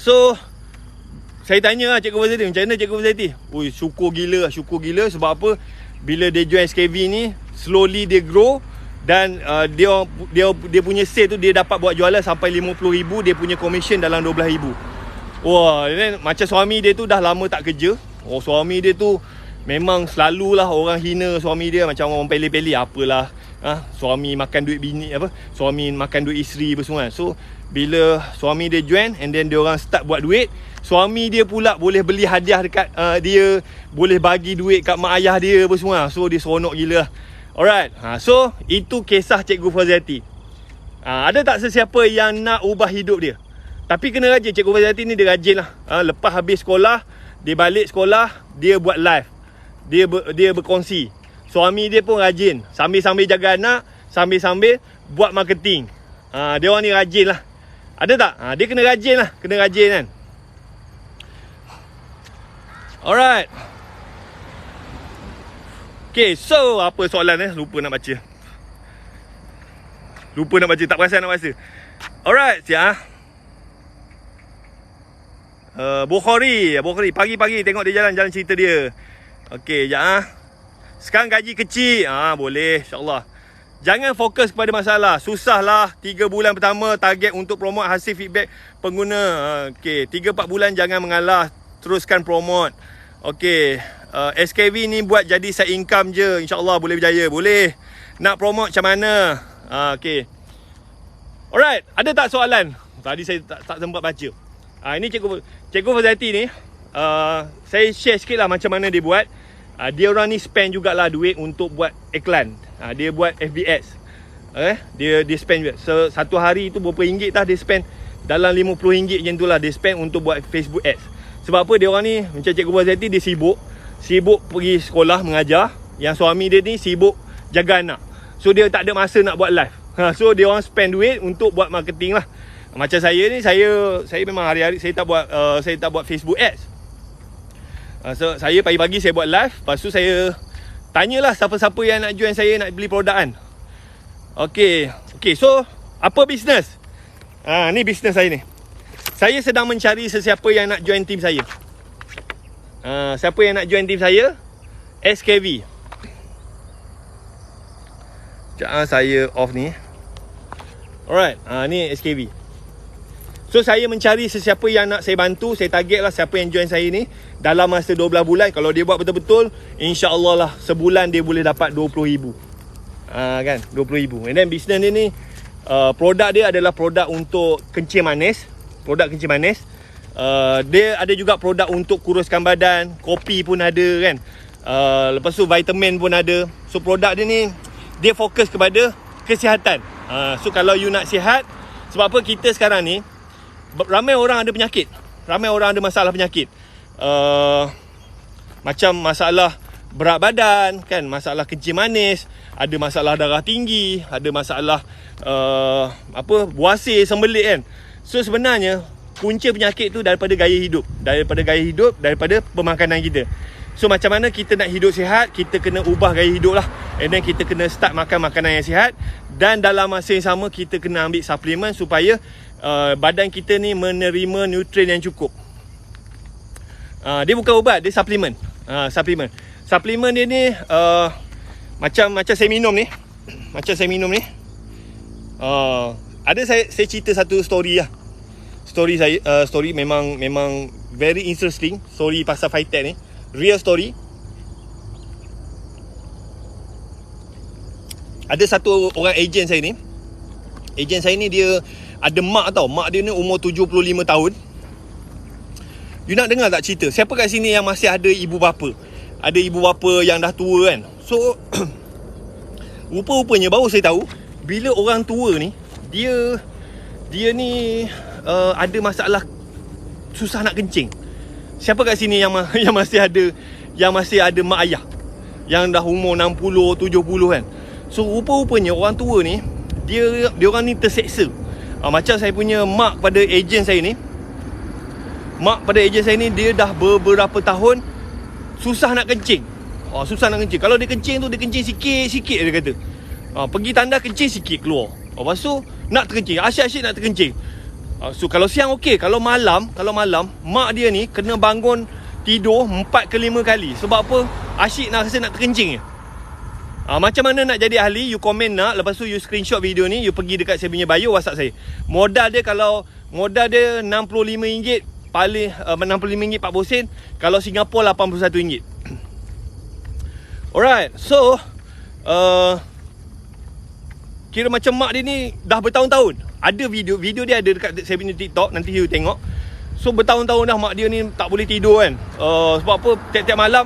S1: So saya tanya lah Cikgu Fauziati, macam mana Cikgu Fauziati? Ui, syukur gila. Sebab apa? Bila dia join SKV ni, slowly dia grow. Dan dia punya sale tu, dia dapat buat jualan sampai RM50,000. Dia punya commission dalam RM12,000. Wah, macam suami dia tu dah lama tak kerja. Suami dia tu memang selalulah orang hina suami dia, macam orang peli-peli apalah. Suami makan duit bini, suami makan duit isteri apa semua. So bila suami dia join, and then dia orang start buat duit, suami dia pula boleh beli hadiah dekat dia, boleh bagi duit kat mak ayah dia apa semua. So dia seronok gila. Alright. So itu kisah Cikgu Fauziati. Ada tak sesiapa yang nak ubah hidup dia? Tapi kena rajin. Cikgu Fauziati ni dia rajin lah. Lepas habis sekolah, dia balik sekolah, dia buat live. Dia berkongsi. Suami dia pun rajin. Sambil-sambil jaga anak, sambil-sambil buat marketing. Dia orang ni rajin lah. Ada tak? Dia kena rajin lah. Kena rajin kan. Alright. Okay, so apa soalan Lupa nak baca. Tak perasan nak baca. Alright, siap. Bukhari. Pagi-pagi tengok dia jalan cerita dia. Okay, sekejap. Sekarang gaji kecil. Boleh, insyaAllah. Jangan fokus kepada masalah. Susahlah 3 bulan pertama target untuk promote hasil feedback pengguna. Okay, 3-4 bulan jangan mengalah. Teruskan promote. Okay, SKV ni buat jadi side income je. InsyaAllah boleh berjaya. Boleh. Nak promote macam mana? Okay. Alright, ada tak soalan? Tadi saya tak sempat baca. Ini Cikgu Fauziati ni, saya share sikit lah macam mana dia buat. Dia orang ni spend jugalah duit untuk buat iklan. Dia buat FBS. Dia spend juga. Satu hari tu berapa ringgit dia spend. Dalam RM50 macam tu lah dia spend untuk buat Facebook ads. Sebab apa, dia orang ni macam Cikgu Fauziati, dia sibuk pergi sekolah mengajar. Yang suami dia ni sibuk jaga anak. So dia tak ada masa nak buat live. So dia orang spend duit untuk buat marketing lah. Macam saya ni, saya memang hari-hari saya tak buat Facebook ads. So saya pagi-pagi saya buat live. Lepas tu saya tanyalah siapa-siapa yang nak join saya nak beli produk kan. Okay, so apa bisnes? Ni bisnes saya ni. Saya sedang mencari sesiapa yang nak join team saya. Siapa yang nak join team saya? SKV. Sekejap saya off ni. Alright, ni SKV. So saya mencari sesiapa yang nak saya bantu. Saya target lah siapa yang join saya ni dalam masa 12 bulan. Kalau dia buat betul-betul, InsyaAllah lah sebulan dia boleh dapat 20,000. Kan, 20,000. And then bisnes dia ni, produk dia adalah produk untuk kencing manis. Produk kencing manis. Dia ada juga produk untuk kuruskan badan. Kopi pun ada kan. Lepas tu vitamin pun ada. So produk dia ni, dia fokus kepada kesihatan. So kalau you nak sihat, sebab apa kita sekarang ni ramai orang ada penyakit. Ramai orang ada masalah penyakit. Macam masalah berat badan kan, masalah kencing manis, ada masalah darah tinggi, ada masalah buasir, sembelit kan. So sebenarnya punca penyakit tu daripada gaya hidup, daripada pemakanan kita. So macam mana kita nak hidup sihat, kita kena ubah gaya hidup lah. And then kita kena start makan makanan yang sihat. Dan dalam masa yang sama kita kena ambil suplemen supaya badan kita ni menerima nutrien yang cukup. Dia bukan ubat, dia suplemen. Suplemen dia ni macam saya minum ni. Ada saya cerita satu story lah. Story memang very interesting. Story pasal Phytech ni, real story. Ada satu orang ejen saya ni. Ejen saya ni dia ada mak tau. Mak dia ni umur 75 tahun. You nak dengar tak cerita? Siapa kat sini yang masih ada ibu bapa? Ada ibu bapa yang dah tua kan? So rupa-rupanya baru saya tahu, bila orang tua ni dia ni ada masalah susah nak kencing. Siapa kat sini yang masih ada mak ayah yang dah umur 60, 70 kan? So rupa-rupanya orang tua ni dia orang ni terseksa. Macam saya punya mak pada ejen saya ni. Mak pada ejen saya ni dia dah beberapa tahun susah nak kencing. Susah nak kencing. Kalau dia kencing tu, dia kencing sikit-sikit dia kata. Pergi tandas kencing sikit keluar. Lepas tu nak terkencing, asyik-asyik nak terkencing. So kalau siang okey, kalau malam mak dia ni kena bangun tidur 4 ke 5 kali. Sebab apa? Asyik nak rasa nak terkencing je. Macam mana nak jadi ahli? You komen nak. Lepas tu you screenshot video ni, you pergi dekat saya punya bio, WhatsApp saya. Modal dia RM65, paling RM65 40 sen. Kalau Singapura RM81. Alright. So kira macam mak dia ni dah bertahun-tahun. Ada video dia ada dekat saya punya TikTok, nanti you tengok. So bertahun-tahun dah mak dia ni tak boleh tidur kan. Sebab apa? Tiap-tiap malam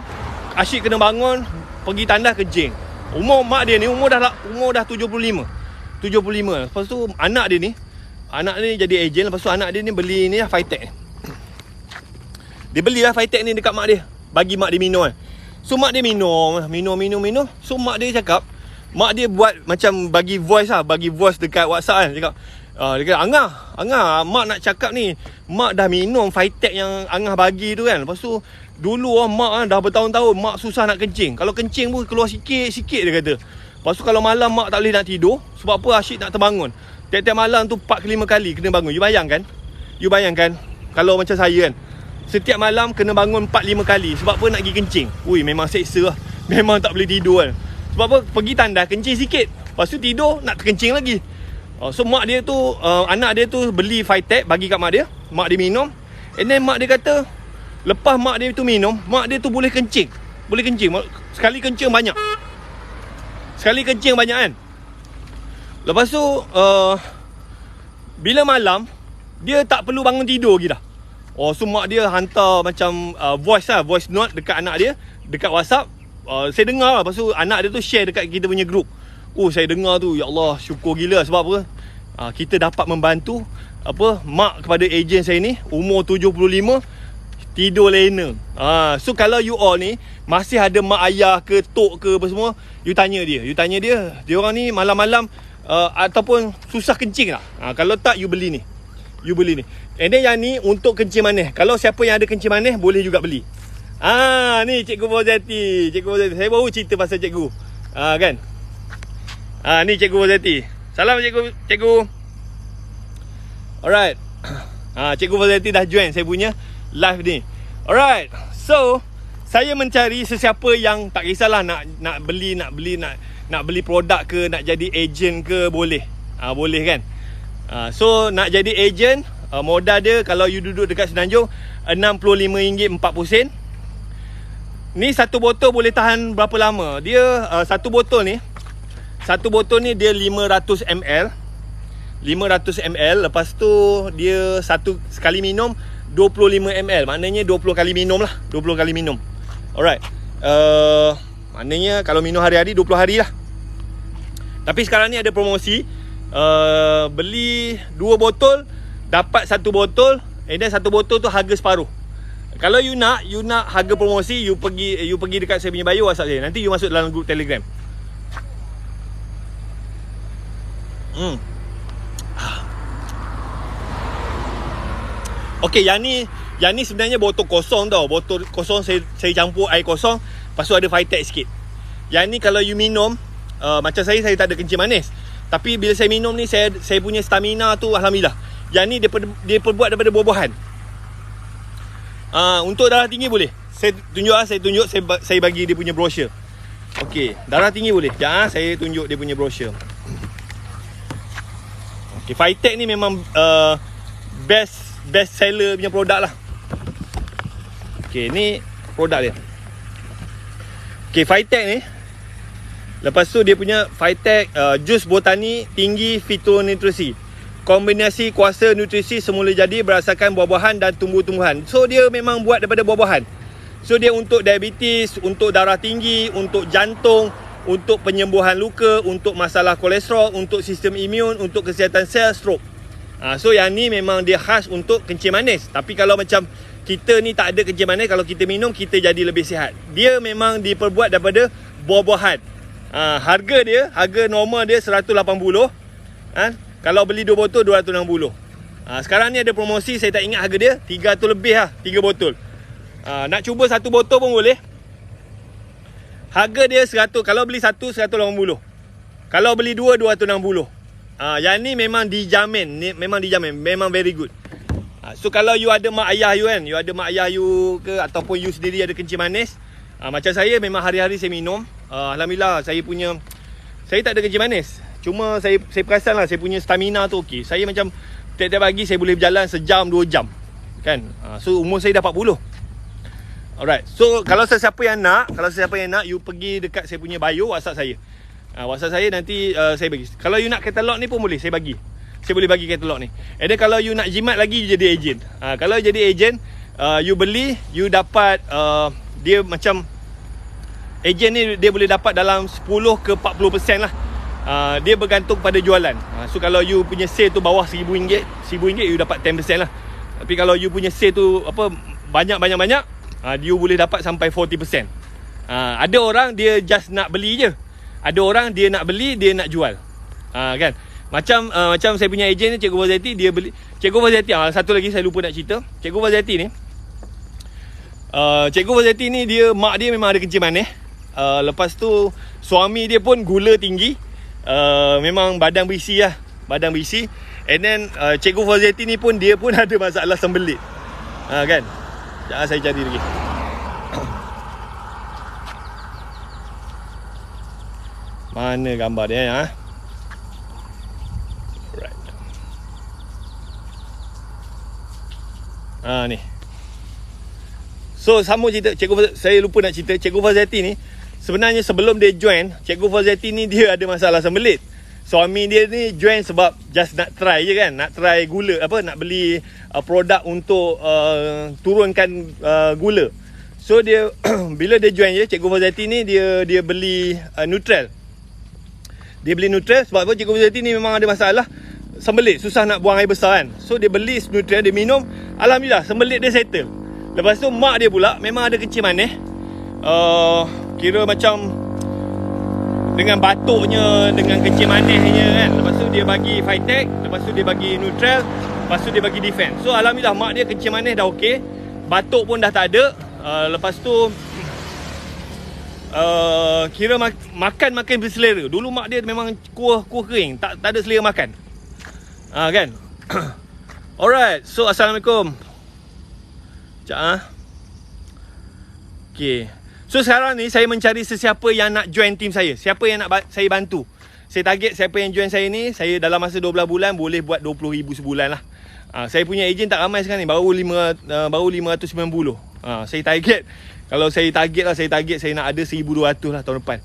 S1: asyik kena bangun, pergi tandas kencing. Umur mak dia ni umur dah 75. Lepas tu anak dia ni jadi ejen. Lepas tu anak dia ni beli ni lah Phytech. Dia belilah Phytech ni dekat mak dia, bagi mak dia minum kan. So mak dia minum. So mak dia cakap, mak dia buat macam bagi voice dekat WhatsApp kan. Dia kata, Angah, mak nak cakap ni, mak dah minum Phytech yang Angah bagi tu kan. Lepas tu dulu mak dah bertahun-tahun mak susah nak kencing. Kalau kencing pun keluar sikit-sikit dia kata. Lepas tu kalau malam mak tak boleh nak tidur. Sebab apa? Asyik nak terbangun. Tiap-tiap malam tu 4 ke 5 kali kena bangun. You bayangkan kalau macam saya kan, setiap malam kena bangun 4-5 kali. Sebab apa? Nak pergi kencing. Memang seksa lah. Memang tak boleh tidur kan. Sebab apa? Pergi tandas kencing sikit, lepas tu tidur nak terkencing lagi. So mak dia tu, anak dia tu beli Phytech bagi kat mak dia. Mak dia minum. And then mak dia kata, lepas mak dia tu minum, mak dia tu boleh kencing. Sekali kencing banyak kan. Lepas tu bila malam dia tak perlu bangun tidur lagi dah. So mak dia hantar macam voice note dekat anak dia, dekat WhatsApp. Saya dengar lah. Lepas tu anak dia tu share dekat kita punya group. Saya dengar tu, ya Allah, syukur gila. Sebab apa? Kita dapat membantu mak kepada ejen saya ni, umur 75, tidur lena. So kalau you all ni masih ada mak ayah ke tok ke apa semua, you tanya dia. Dia orang ni malam-malam ataupun susah kencing tak? Kalau tak, you beli ni. And then yang ni untuk kencing manis. Kalau siapa yang ada kencing manis, boleh juga beli. Ni Cikgu Fauzati. Cikgu Fauzati. Saya baru cerita pasal cikgu. Kan? Ni Cikgu Fauzati. Salam cikgu. Alright. Cikgu Fauzati dah join saya punya live ni. Alright. So, saya mencari sesiapa yang tak kisahlah nak beli produk ke, nak jadi ejen ke, boleh. Boleh kan? So, nak jadi ejen, modal dia kalau you duduk dekat Semenanjung RM65.40. Ni satu botol boleh tahan berapa lama? Dia satu botol ni dia 500 ml. 500 ml. Lepas tu dia sekali minum 25 ml. Maknanya 20 kali minum lah. 20 kali minum. Alright. Maknanya kalau minum hari-hari 20 hari lah. Tapi sekarang ni ada promosi. Beli 2 botol dapat 1 botol. And then 1 botol tu harga separuh. Kalau you nak harga promosi, you pergi dekat saya punya bio, WhatsApp saya. Nanti you masuk dalam grup Telegram. Okey, yang ni sebenarnya botol kosong tau. Botol kosong saya campur air kosong, lepas tu ada Vitek sikit. Yang ni kalau you minum, macam saya tak ada kencing manis. Tapi bila saya minum ni, saya punya stamina tu alhamdulillah. Yang ni dia perbuat daripada buah-buahan. Untuk darah tinggi boleh. Saya tunjuk saya bagi dia punya brochure. Okey, darah tinggi boleh. Sekejap saya tunjuk dia punya brochure. Okey, Vitek ni memang best seller punya produk lah. Okey, ni produk dia. Okey, Vitek ni. Lepas tu dia punya Vitek jus botani tinggi fitonutrisi. Kombinasi kuasa nutrisi semula jadi berdasarkan buah-buahan dan tumbuh-tumbuhan. So dia memang buat daripada buah-buahan. So dia untuk diabetes, untuk darah tinggi, untuk jantung, untuk penyembuhan luka, untuk masalah kolesterol, untuk sistem imun, untuk kesihatan sel, stroke. So yang ni memang dia khas untuk kencing manis. Tapi kalau macam kita ni tak ada kencing manis, kalau kita minum kita jadi lebih sihat. Dia memang diperbuat daripada buah-buahan. Harga normal dia 180. Kalau beli 2 botol 260. Sekarang ni ada promosi, saya tak ingat harga dia, 300 lebih lah 3 botol. Nak cuba 1 botol pun boleh. Harga dia 100, kalau beli 1 180. Kalau beli 2 260. Yang ni memang dijamin, memang very good. So kalau you ada mak ayah you kan, you ada mak ayah you ke ataupun you sendiri ada kencing manis, macam saya memang hari-hari saya minum. Alhamdulillah saya tak ada kencing manis. Cuma saya perasan lah saya punya stamina tu okey. Saya macam tiap-tiap pagi saya boleh berjalan sejam 2 jam. Kan? So umur saya dah 40. Alright. So kalau sesiapa yang nak, you pergi dekat saya punya bio, WhatsApp saya. WhatsApp saya nanti saya bagi. Kalau you nak katalog ni pun boleh saya bagi. Saya boleh bagi katalog ni. And then kalau you nak jimat lagi, you jadi ejen. Kalau jadi ejen, you beli, you dapat dia macam ejen ni dia boleh dapat dalam 10 ke 40% lah. Dia bergantung pada jualan. So kalau you punya sale tu bawah RM1,000, you dapat 10% lah. Tapi kalau you punya sale tu banyak, you boleh dapat sampai 40%. Ada orang dia just nak beli je. Ada orang dia nak beli, dia nak jual. Kan? Macam saya punya ejen ni, Cikgu Fauzati, dia beli. Cikgu Fauzati, satu lagi saya lupa nak cerita. Cikgu Fauzati ni, Cikgu Fauzati ni mak dia memang ada kencing manis. Lepas tu suami dia pun gula tinggi. Memang badan berisi lah. Badan berisi. And then Cikgu Fauzati ni pun dia pun ada masalah sembelit. Kan? Jangan saya cari lagi. Mana gambar dia ya? Alright. Ni. So sama cerita saya lupa nak cerita Cikgu Fauzati ni. Sebenarnya sebelum dia join, Cikgu Fauzati ni dia ada masalah sembelit. Suami dia ni join sebab just nak try je kan. Nak try gula, nak beli produk untuk turunkan gula. So dia bila dia join je, Cikgu Fauzati ni dia beli Nutrel. Dia beli Nutrel sebab apa? Cikgu Fauzati ni memang ada masalah sembelit, susah nak buang air besar kan. So dia beli Nutrel, dia minum, alhamdulillah sembelit dia settle. Lepas tu mak dia pula memang ada kencing manis. Kira macam dengan batuknya, dengan kencing manisnya kan. Lepas tu dia bagi Vitek, lepas tu dia bagi Nutrel, lepas tu dia bagi Defense. So alhamdulillah mak dia kencing manis dah okey, batuk pun dah tak ada. Lepas tu kira makan berselera. Dulu mak dia memang kuah kering, tak ada selera makan. Kan? Alright, so Assalamualaikum. Okay. So sekarang ni saya mencari sesiapa yang nak join team saya. Siapa yang nak saya bantu. Saya target siapa yang join saya ni, saya dalam masa 12 bulan boleh buat 20,000 sebulan lah. Saya punya ejen tak ramai sekarang ni, baru 590. Saya target, kalau saya target saya nak ada 1,200 lah tahun depan.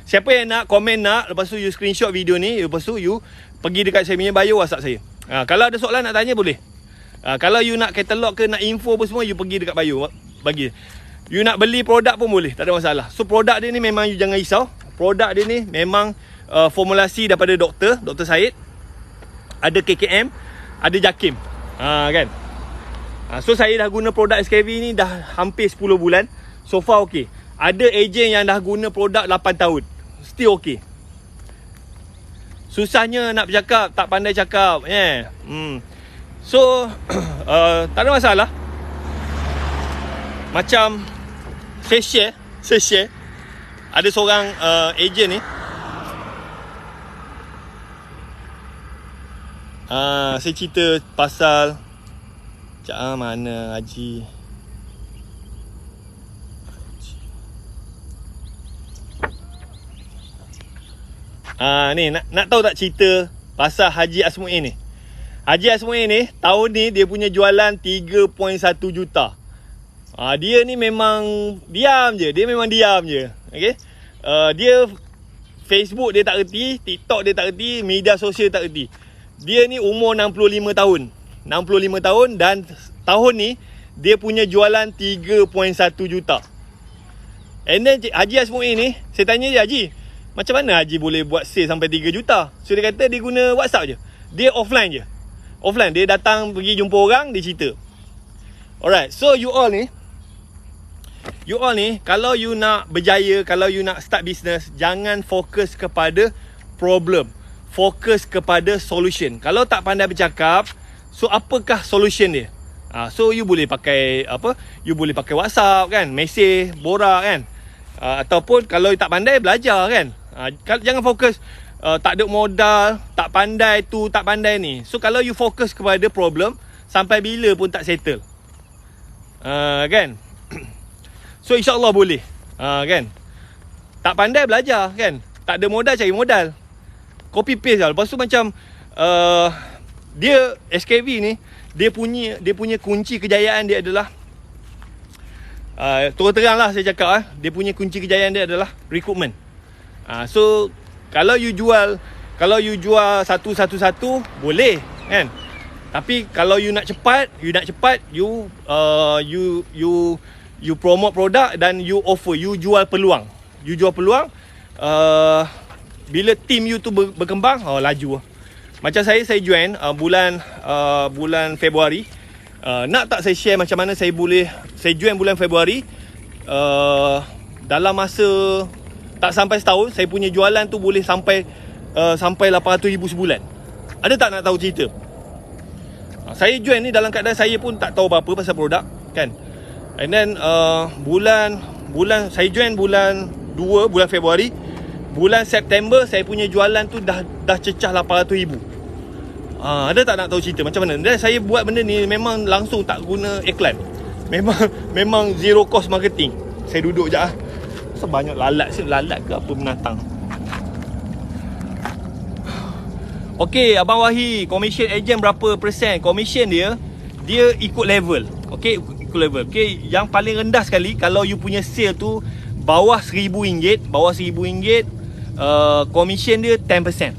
S1: Siapa yang nak komen nak, lepas tu you screenshot video ni, lepas tu you pergi dekat saya punya bio WhatsApp saya. Kalau ada soalan nak tanya boleh. Kalau you nak katalog ke nak info apa semua, you pergi dekat bio bagi. You nak beli produk pun boleh, tak ada masalah. So produk dia ni memang you jangan risau. Produk dia ni memang formulasi daripada Dr. Syed. Ada KKM, ada Jakim. Kan? So saya dah guna produk SKV ni dah hampir 10 bulan. So far okey. Ada ejen yang dah guna produk 8 tahun. Still okey. Susahnya nak bercakap, tak pandai cakap. So tak ada masalah. Macam saya share ada seorang ejen ni. Saya cerita pasal mana Haji. Ni nak tahu tak cerita pasal Haji Asmuin ni. Haji Asmuin ni tahun ni dia punya jualan 3.1 juta. Dia ni memang diam je. Okay? Dia Facebook dia tak reti, TikTok dia tak reti, media sosial tak reti. Dia ni umur 65 tahun. 65 tahun dan tahun ni dia punya jualan 3.1 juta. And then Haji Asmuin ni, saya tanya dia, Haji, macam mana Haji boleh buat sale sampai 3 juta? So dia kata dia guna WhatsApp je. Dia offline je. Offline, dia datang pergi jumpa orang, dia cerita. Alright, so you all ni, kalau you nak berjaya, kalau you nak start business, jangan fokus kepada problem. Fokus kepada solution. Kalau tak pandai bercakap, so apakah solution dia? So you boleh pakai apa? You boleh pakai WhatsApp kan, mesej, borak kan. Ataupun kalau you tak pandai, belajar kan. Jangan fokus tak ada modal, tak pandai tu, tak pandai ni. So kalau you fokus kepada problem, sampai bila pun tak settle. Kan? So insyaAllah boleh. Kan? Tak pandai belajar kan. Tak ada modal, cari modal. Copy paste lah. Lepas tu macam dia SKV ni, dia punya kunci kejayaan dia adalah terus terang lah saya cakap dia punya kunci kejayaan dia adalah recruitment. So kalau you jual satu boleh kan. Tapi kalau you nak cepat, you promote produk dan you offer, you jual peluang. Bila team you tu berkembang, laju lah. Macam saya join bulan Februari. Nak tak saya share macam mana saya join bulan Februari. Dalam masa tak sampai setahun, saya punya jualan tu boleh sampai 800,000 sebulan. Ada tak nak tahu cerita? Saya join ni dalam keadaan saya pun tak tahu apa-apa pasal produk kan. And then bulan saya join bulan 2 bulan Februari. Bulan September saya punya jualan tu dah cecah 800,000. Ada tak nak tahu cerita macam mana? Dan saya buat benda ni memang langsung tak guna iklan. Memang zero cost marketing. Saya duduk je Sebanyak lalat ke apa binatang. Okey, Abang Wahi, commission agent berapa persen? Commission dia ikut level. Okey, ikut level. Okey, yang paling rendah sekali kalau you punya sale tu bawah RM1,000, commission dia 10%.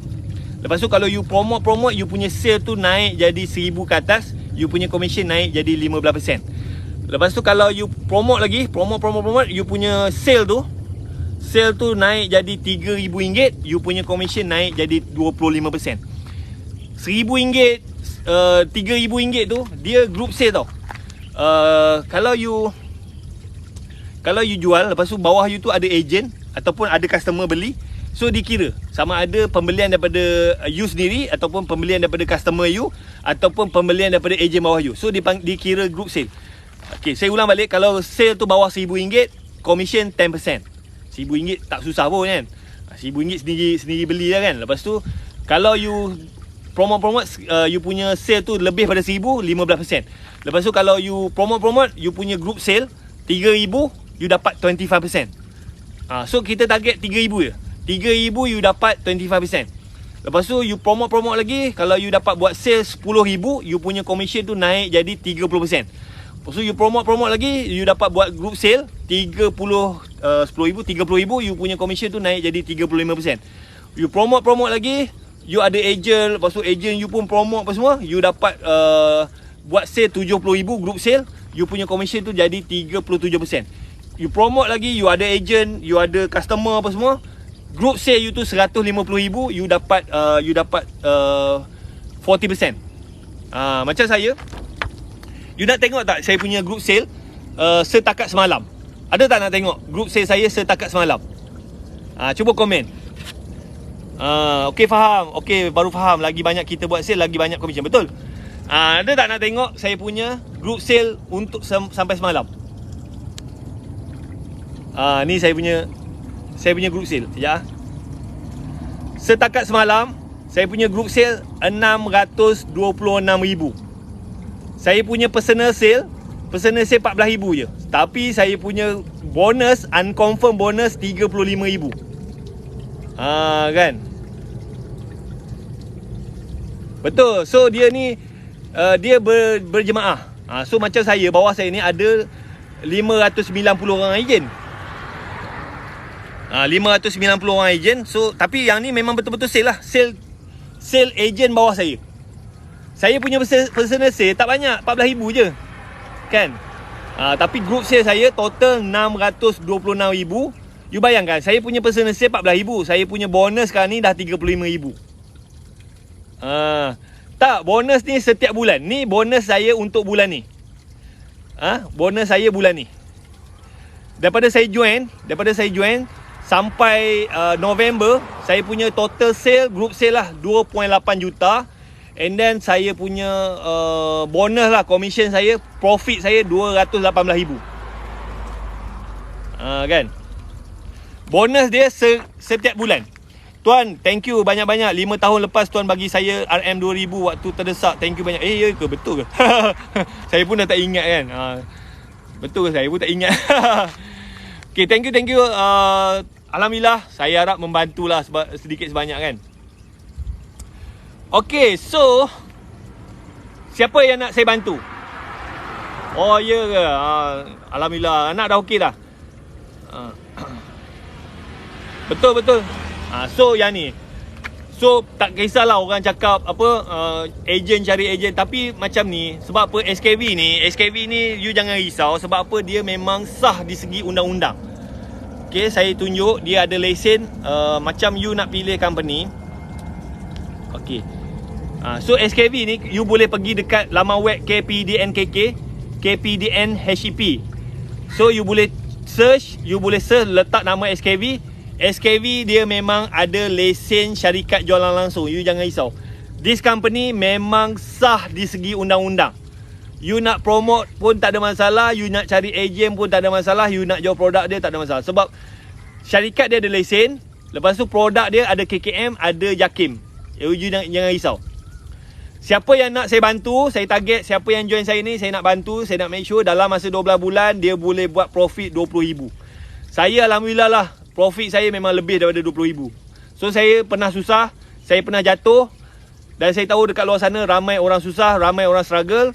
S1: Lepas tu kalau you promote you punya sale tu naik jadi 1,000 ke atas, you punya commission naik jadi 15%. Lepas tu kalau you promote lagi, promote, you punya sale tu naik jadi RM3,000, you punya commission naik jadi 25%. RM1,000, RM3,000 tu dia group sale tau. Kalau you jual, lepas tu bawah you tu ada agent ataupun ada customer beli, so dikira sama ada pembelian daripada you sendiri ataupun pembelian daripada customer you ataupun pembelian daripada agent bawah you. So dikira group sale. Okay, saya ulang balik. Kalau sale tu bawah RM1,000, commission 10%. RM1,000 tak susah pun kan. RM1,000 sendiri beli lah kan. Lepas tu kalau you promote you punya sale tu lebih pada RM1,000, 15%. Lepas tu kalau you promote you punya group sale RM3,000, you dapat 25%. So kita target RM3,000 je. RM3,000 you dapat 25%. Lepas tu you promote lagi. Kalau you dapat buat sale RM10,000, you punya commission tu naik jadi 30%. Lepas tu you promote lagi, you dapat buat group sale RM10,000, RM30,000, you punya commission tu naik jadi 35%. You promote lagi, you ada agent, lepas tu agent you pun promote apa semua, you dapat buat sale RM70,000 group sale, you punya commission tu jadi 37%. You promote lagi, you ada agent, you ada customer apa semua, group sale you tu RM150,000, you dapat 40%. Macam saya, you nak tengok tak saya punya group sale setakat semalam? Ada tak nak tengok group sale saya setakat semalam? Cuba komen. Okey, faham. Okey, baru faham. Lagi banyak kita buat sale, lagi banyak commission. Betul? Ada tak nak tengok saya punya group sale untuk sampai semalam? Ni saya punya group sale. Sekejap. Setakat semalam saya punya group sale 626,000. Saya punya personal sale RM14,000 je. Tapi saya punya bonus, unconfirmed bonus RM35,000. Kan? Betul. So dia ni dia berjemaah. So macam saya, bawah saya ni ada 590 orang ejen. 590 orang ejen. So tapi yang ni memang betul-betul sale lah. Sale ejen bawah saya. Saya punya personal sale tak banyak, RM14,000 je. Kan? Tapi group sale saya total 626,000. You bayangkan, saya punya personal sale RM14,000. Saya punya bonus sekarang ni dah RM35,000. Tak, bonus ni setiap bulan. Ni bonus saya untuk bulan ni. Bonus saya bulan ni. Daripada saya join sampai November, saya punya total sale, group sale lah 2.8 juta. And then saya punya bonus lah, commission saya, profit saya RM218,000. Kan? Bonus dia setiap bulan. Tuan, thank you banyak-banyak. 5 tahun lepas tuan bagi saya RM2,000 waktu terdesak. Thank you banyak. Ya ke? Betul ke? Saya pun dah tak ingat kan. Betul ke? Saya pun tak ingat. Okay, thank you. Alhamdulillah, saya harap membantulah sedikit sebanyak kan. Okay, so siapa yang nak saya bantu? Oh, ya ke? Alhamdulillah, anak dah okey dah. Betul. So yang ni, so tak kisahlah orang cakap apa, ejen cari ejen. Tapi macam ni, sebab apa, SKV ni you jangan risau. Sebab apa, dia memang sah di segi undang-undang. Okay, saya tunjuk dia ada lesen. Macam you nak pilih company. Okay, so SKV ni you boleh pergi dekat laman web KPDNKK, KPDN HEP. So you boleh search letak nama SKV. SKV dia memang ada lesen syarikat jualan langsung. You jangan risau. This company memang sah di segi undang-undang. You nak promote pun tak ada masalah, you nak cari ejen pun tak ada masalah, you nak jual produk dia tak ada masalah. Sebab syarikat dia ada lesen, lepas tu produk dia ada KKM, ada JAKIM. You jangan risau. Siapa yang nak saya bantu, saya target siapa yang join saya ni, saya nak bantu, saya nak make sure dalam masa 12 bulan dia boleh buat profit RM20,000. Saya alhamdulillah lah, profit saya memang lebih daripada RM20,000. So saya pernah susah, saya pernah jatuh, dan saya tahu dekat luar sana ramai orang susah, ramai orang struggle.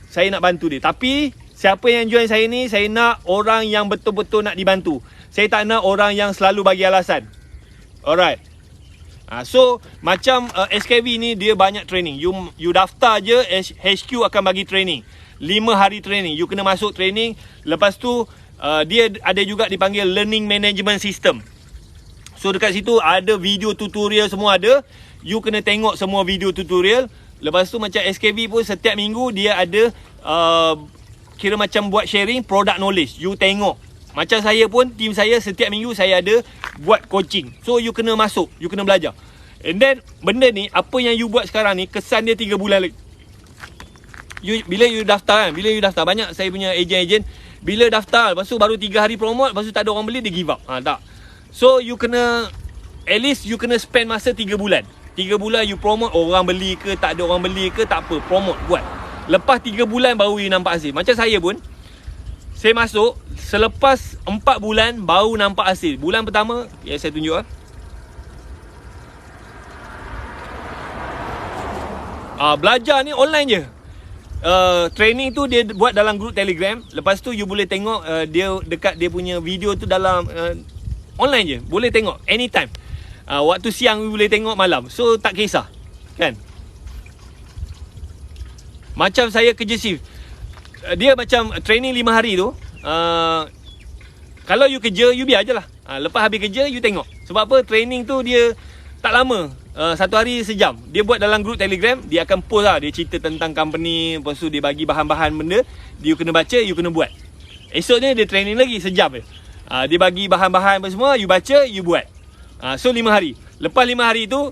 S1: Saya nak bantu dia. Tapi siapa yang join saya ni, saya nak orang yang betul-betul nak dibantu. Saya tak nak orang yang selalu bagi alasan. Alright. So macam SKV ni dia banyak training. You daftar je, HQ akan bagi training 5 hari training. You kena masuk training. Lepas tu dia ada juga dipanggil Learning Management System. So dekat situ ada video tutorial, semua ada. You kena tengok semua video tutorial. Lepas tu macam SKV pun setiap minggu dia ada kira macam buat sharing product knowledge. You tengok. Macam saya pun, team saya setiap minggu saya ada buat coaching. So you kena masuk, you kena belajar. And then benda ni, apa yang you buat sekarang ni, kesan dia 3 bulan lagi.
S2: Bila you daftar kan, bila you daftar, banyak saya punya ejen-ejen bila daftar, lepas tu baru 3 hari promote, lepas tu tak ada orang beli, dia give up. Tak. So you kena, at least you kena spend masa 3 bulan. 3 bulan you promote, orang beli ke, tak ada orang beli ke, tak apa, promote, buat. Lepas 3 bulan baru you nampak hasil. Macam saya pun, saya masuk selepas 4 bulan baru nampak hasil. Bulan pertama, saya tunjuk belajar ni online je. Training tu dia buat dalam grup Telegram. Lepas tu you boleh tengok dia dekat dia punya video tu dalam online je. Boleh tengok anytime. Waktu siang you boleh tengok, malam. So tak kisah, kan? Macam saya kerja shift, dia macam training 5 hari tu. Kalau you kerja, you biar je lah. Lepas habis kerja, you tengok. Sebab apa? Training tu dia tak lama. 1 hari sejam. Dia buat dalam grup Telegram. Dia akan post lah. Dia cerita tentang company. Lepas tu dia bagi bahan-bahan benda. You kena baca, you kena buat. Esoknya dia training lagi sejam je. Dia bagi bahan-bahan apa semua. You baca, you buat. So 5 hari. Lepas 5 hari tu,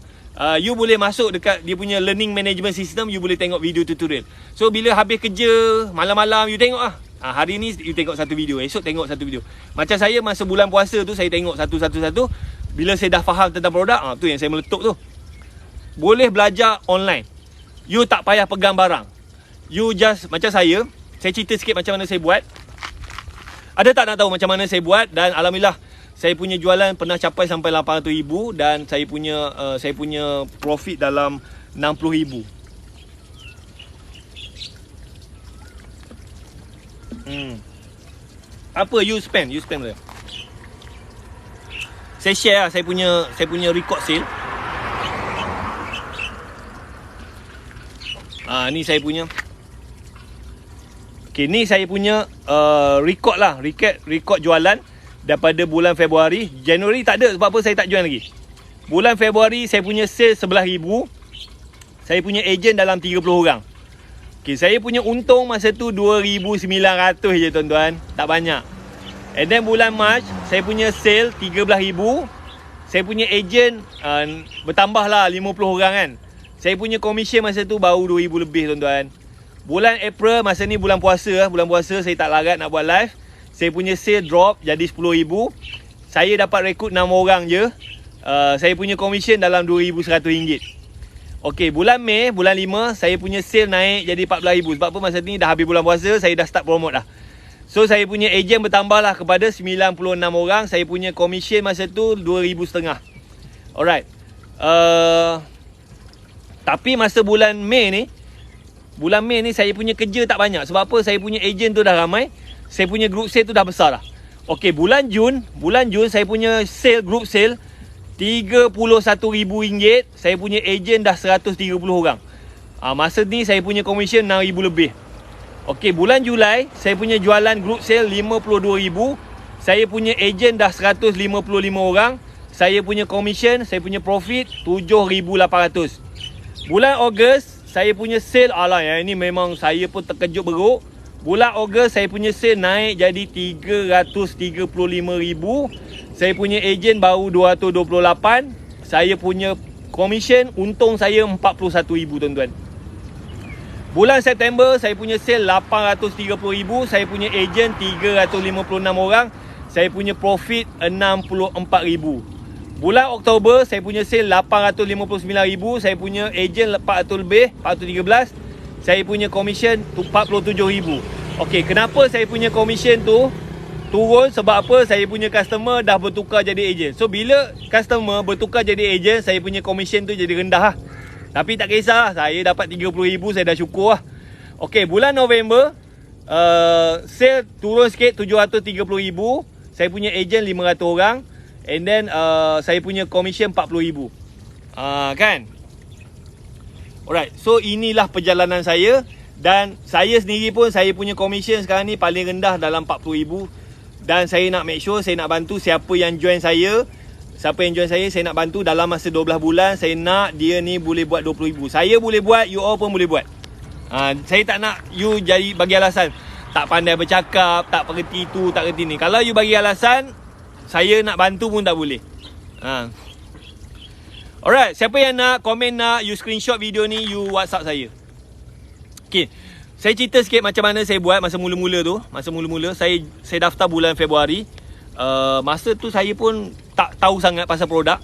S2: you boleh masuk dekat dia punya learning management system. You boleh tengok video tutorial. So bila habis kerja, malam-malam you tengok lah. Hari ni you tengok satu video, esok tengok satu video. Macam saya masa bulan puasa tu, saya tengok satu-satu. Bila saya dah faham tentang produk, tu yang saya meletup tu. Boleh belajar online. You tak payah pegang barang. You just, macam saya cerita sikit macam mana saya buat. Ada tak nak tahu macam mana saya buat? Dan alhamdulillah, saya punya jualan pernah capai sampai 800,000 dan saya punya profit dalam 60,000. Apa you spend boleh. Saya share lah, saya punya record sale. Ni saya punya. Okay, ni saya punya record lah, record jualan daripada bulan Februari. Januari tak ada, sebab apa saya tak jual lagi. Bulan Februari saya punya sale 11,000. Saya punya ejen dalam 30 orang. Okay, saya punya untung masa tu 2,900 je tuan-tuan. Tak banyak. And then bulan Mac, saya punya sale 13,000. Saya punya ejen bertambah lah 50 orang kan. Saya punya commission masa tu baru 2,000 lebih tuan-tuan. Bulan April, masa ni bulan puasa. Bulan puasa saya tak larat nak buat live. Saya punya sale drop jadi 10,000. Saya dapat rekrut 6 orang je. Saya punya commission dalam RM2,100. Okey, bulan Mei, bulan 5, saya punya sale naik jadi 14,000. Sebab apa? Masa ni dah habis bulan puasa, saya dah start promote dah. So, saya punya ejen bertambah lah kepada 96 orang. Saya punya commission masa tu 2,500. Alright. Tapi masa bulan Mei ni saya punya kerja tak banyak. Sebab apa? Saya punya ejen tu dah ramai. Saya punya group sale tu dah besar dah. Okey, bulan Jun saya punya sale, group sale RM31,000. Saya punya ejen dah 130 orang. Masa ni saya punya commission 6,000 lebih. Okey, bulan Julai saya punya jualan group sale 52,000. Saya punya ejen dah 155 orang. Saya punya commission, saya punya profit 7,800. Bulan Ogos saya punya sale, yang ini memang saya pun terkejut beruk. Bulan Ogos saya punya sale naik jadi 335,000. Saya punya ejen baru 228. Saya punya commission, untung saya 41,000 tuan-tuan. Bulan September saya punya sale 830,000. Saya punya ejen 356 orang. Saya punya profit 64,000. Bulan Oktober saya punya sale 859,000. Saya punya ejen 400 lebih, 413. Saya punya commission 47,000. Okey, kenapa saya punya commission tu turun? Sebab apa? Saya punya customer dah bertukar jadi ejen. So bila customer bertukar jadi ejen, saya punya commission tu jadi rendah lah. Tapi tak kisah, saya dapat 30,000, saya dah syukur lah. Okey, bulan November sale turun sikit 730,000. Saya punya ejen 500 orang. And then saya punya commission 40,000. Kan? Alright, so inilah perjalanan saya. Dan saya sendiri pun, saya punya commission sekarang ni paling rendah dalam 40,000. Dan saya nak make sure, saya nak bantu siapa yang join saya. Siapa yang join saya nak bantu dalam masa 12 bulan. Saya nak dia ni boleh buat 20,000. Saya boleh buat, you all pun boleh buat. Saya tak nak you jadi bagi alasan tak pandai bercakap, tak pengerti tu, tak kerti ni. Kalau you bagi alasan, saya nak bantu pun tak boleh. Alright, siapa yang nak komen, nak you screenshot video ni, you WhatsApp saya. Okay, Saya cerita sikit macam mana saya buat masa mula-mula tu. Masa mula-mula saya daftar bulan Februari. Masa tu saya pun tak tahu sangat pasal produk.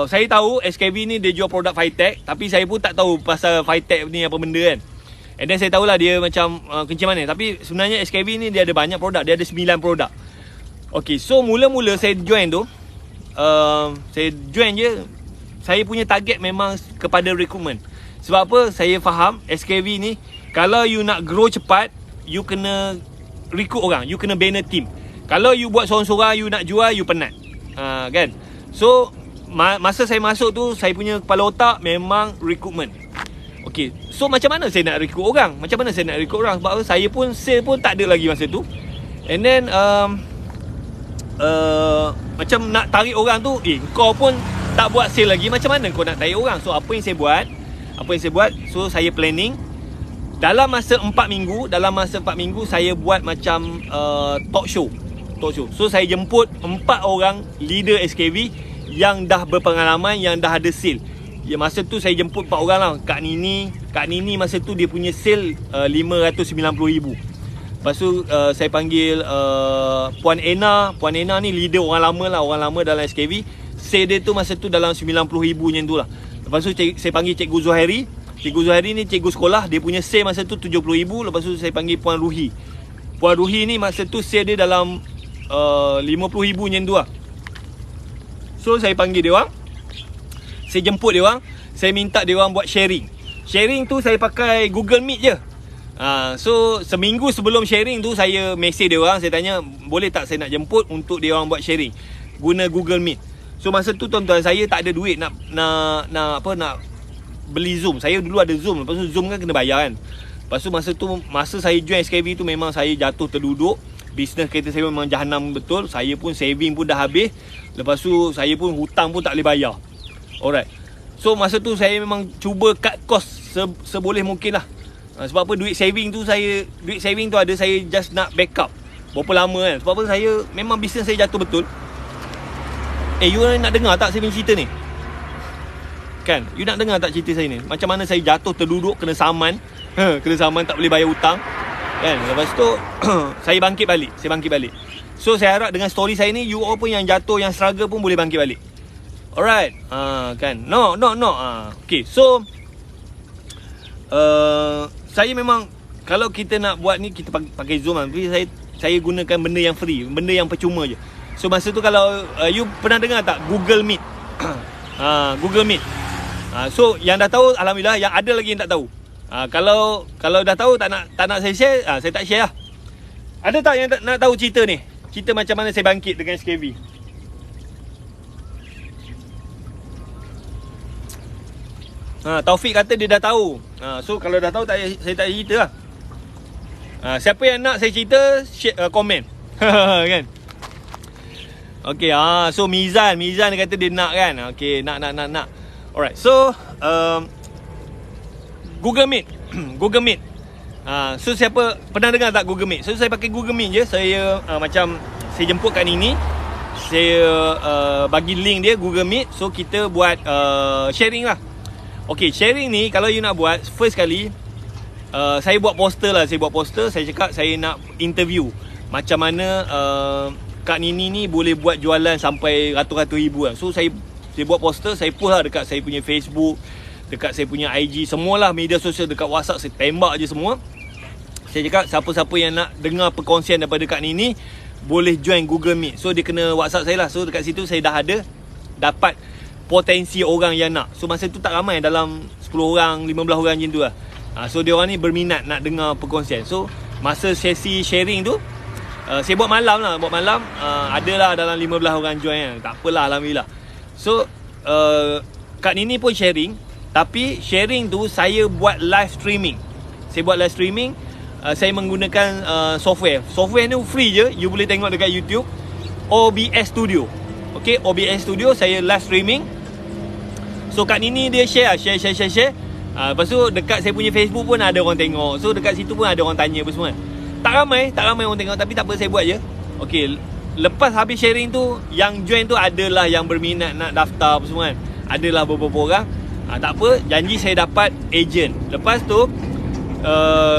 S2: Saya tahu SKV ni dia jual produk Fitech, tapi saya pun tak tahu pasal Fitech ni apa benda kan. And then saya tahulah dia macam kencing manis. Tapi sebenarnya SKV ni dia ada banyak produk. Dia ada 9 produk. Okay, so mula-mula saya join tu, saya join je. Saya punya target memang kepada recruitment. Sebab apa? Saya faham SKV ni, kalau you nak grow cepat, you kena recruit orang, you kena bina team. Kalau you buat sorang-sorang, you nak jual, you penat, kan? So masa saya masuk tu, saya punya kepala otak memang recruitment. Okay, so macam mana saya nak recruit orang? Macam mana saya nak recruit orang? Sebab saya pun sale pun tak ada lagi masa tu. And then macam nak tarik orang tu, kau pun tak buat sale lagi, macam mana kau nak tarik orang? So apa yang saya buat? So saya planning. Dalam masa 4 minggu saya buat macam talk show. So saya jemput 4 orang leader SKV yang dah berpengalaman, yang dah ada sale. Ya, masa tu saya jemput 4 orang lah. Kak Nini masa tu dia punya sale 590,000. Lepas tu saya panggil Puan Ena ni leader orang lama dalam SKV. Sale dia tu masa tu dalam 90,000 macam tu lah. Lepas tu saya panggil Cikgu Zuhairi. Cikgu Zuhairi ni cikgu sekolah. Dia punya sale masa tu 70,000. Lepas tu saya panggil Puan Ruhi. Puan Ruhi ni masa tu sale dia dalam 50,000 macam tu lah. So saya panggil dia orang, saya jemput dia orang, saya minta dia orang buat sharing. Sharing tu saya pakai Google Meet je. So seminggu sebelum sharing tu saya message dia orang, saya tanya boleh tak saya nak jemput untuk dia orang buat sharing guna Google Meet. So masa tu tuan-tuan, saya tak ada duit nak beli Zoom. Saya dulu ada Zoom. Lepas tu Zoom kan kena bayar kan. Lepas tu masa saya join SKV tu memang saya jatuh terduduk. Bisnes kereta saya memang jahanam betul. Saya pun saving pun dah habis. Lepas tu saya pun hutang pun tak boleh bayar. Alright. So masa tu saya memang cuba cut cost seboleh mungkin lah. Sebab apa, duit saving tu ada, saya just nak backup. Berapa lama kan. Sebab apa, saya memang bisnes saya jatuh betul. You nak dengar tak saya punya cerita ni? Kan? You nak dengar tak cerita saya ni? Macam mana saya jatuh terduduk, kena saman. Kena saman, tak boleh bayar hutang. Kan? Lepas tu saya bangkit balik. So saya harap dengan story saya ni, you all pun yang jatuh, yang struggle pun boleh bangkit balik. Alright. Kan? No. Okay, so saya memang, kalau kita nak buat ni, kita pakai Zoom lah. Tapi saya gunakan benda yang free, benda yang percuma je. So masa tu kalau you pernah dengar tak Google Meet? Google Meet. So yang dah tahu alhamdulillah, yang ada lagi yang tak tahu. Kalau dah tahu tak nak saya share, saya tak share lah. Ada tak yang nak tahu cerita ni? Cerita macam mana saya bangkit dengan SKV? Taufik kata dia dah tahu. So kalau dah tahu saya tak cerita lah. Siapa yang nak saya cerita, share, komen. Kan? Okay, so Mizan dia kata dia nak kan. Okay, nak. Alright, so Google Meet. So siapa pernah dengar tak Google Meet? So saya pakai Google Meet je. Saya macam saya jemput kat Nini, saya bagi link dia Google Meet. So kita buat sharing lah. Okay, sharing ni kalau you nak buat, first kali saya buat poster lah. Saya cakap saya nak interview macam mana Kak Nini ni boleh buat jualan sampai ratus-ratus ribu lah. So saya buat poster, saya post lah dekat saya punya Facebook, dekat saya punya IG, semualah media sosial, dekat WhatsApp saya tembak je semua. Saya cakap siapa-siapa yang nak dengar perkongsian daripada Kak Nini boleh join Google Meet. So dia kena WhatsApp saya lah. So dekat situ saya dah dapat potensi orang yang nak. So masa tu tak ramai, dalam 10 orang, 15 orang macam tu lah. So dia orang ni berminat nak dengar perkongsian. So masa sesi sharing tu, saya buat malam. Adalah dalam 15 orang join kan. Tak apalah, alhamdulillah. So Kak Nini pun sharing. Tapi sharing tu saya buat live streaming. Saya menggunakan software. Software ni free je. You boleh tengok dekat YouTube, OBS Studio. Okay, OBS Studio. Saya live streaming. So Kak Nini dia share. Lepas tu dekat saya punya Facebook pun ada orang tengok. So dekat situ pun ada orang tanya apa semua. Tak ramai orang tengok, tapi tak apa, saya buat je. Okay, lepas habis sharing tu, yang join tu adalah yang berminat nak daftar apa semua kan. Adalah beberapa orang. Tak apa, janji saya dapat agent. Lepas tu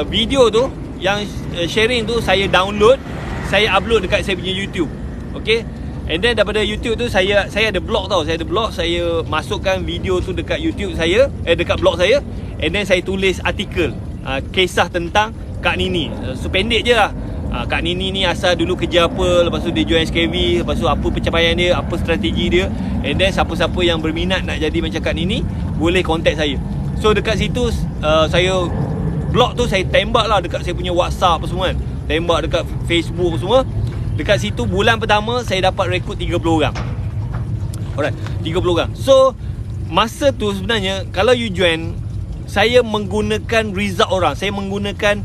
S2: video tu yang sharing tu saya download, saya upload dekat saya punya YouTube. Okay. And then daripada YouTube tu saya ada blog tau. Saya ada blog, saya masukkan video tu dekat YouTube saya, dekat blog saya. And then saya tulis artikel kisah tentang Kak Nini. So pendek je lah. Kak Nini ni asal dulu kerja apa, lepas tu dia join SKV, lepas tu apa pencapaian dia, apa strategi dia. And then siapa-siapa yang berminat nak jadi macam Kak Nini boleh contact saya. So dekat situ saya blog tu saya tembak lah dekat saya punya WhatsApp apa semua kan. Tembak dekat Facebook apa semua. Dekat situ bulan pertama saya dapat rekrut 30 orang. Alright, 30 orang. So masa tu sebenarnya kalau you join, saya menggunakan result orang. Saya menggunakan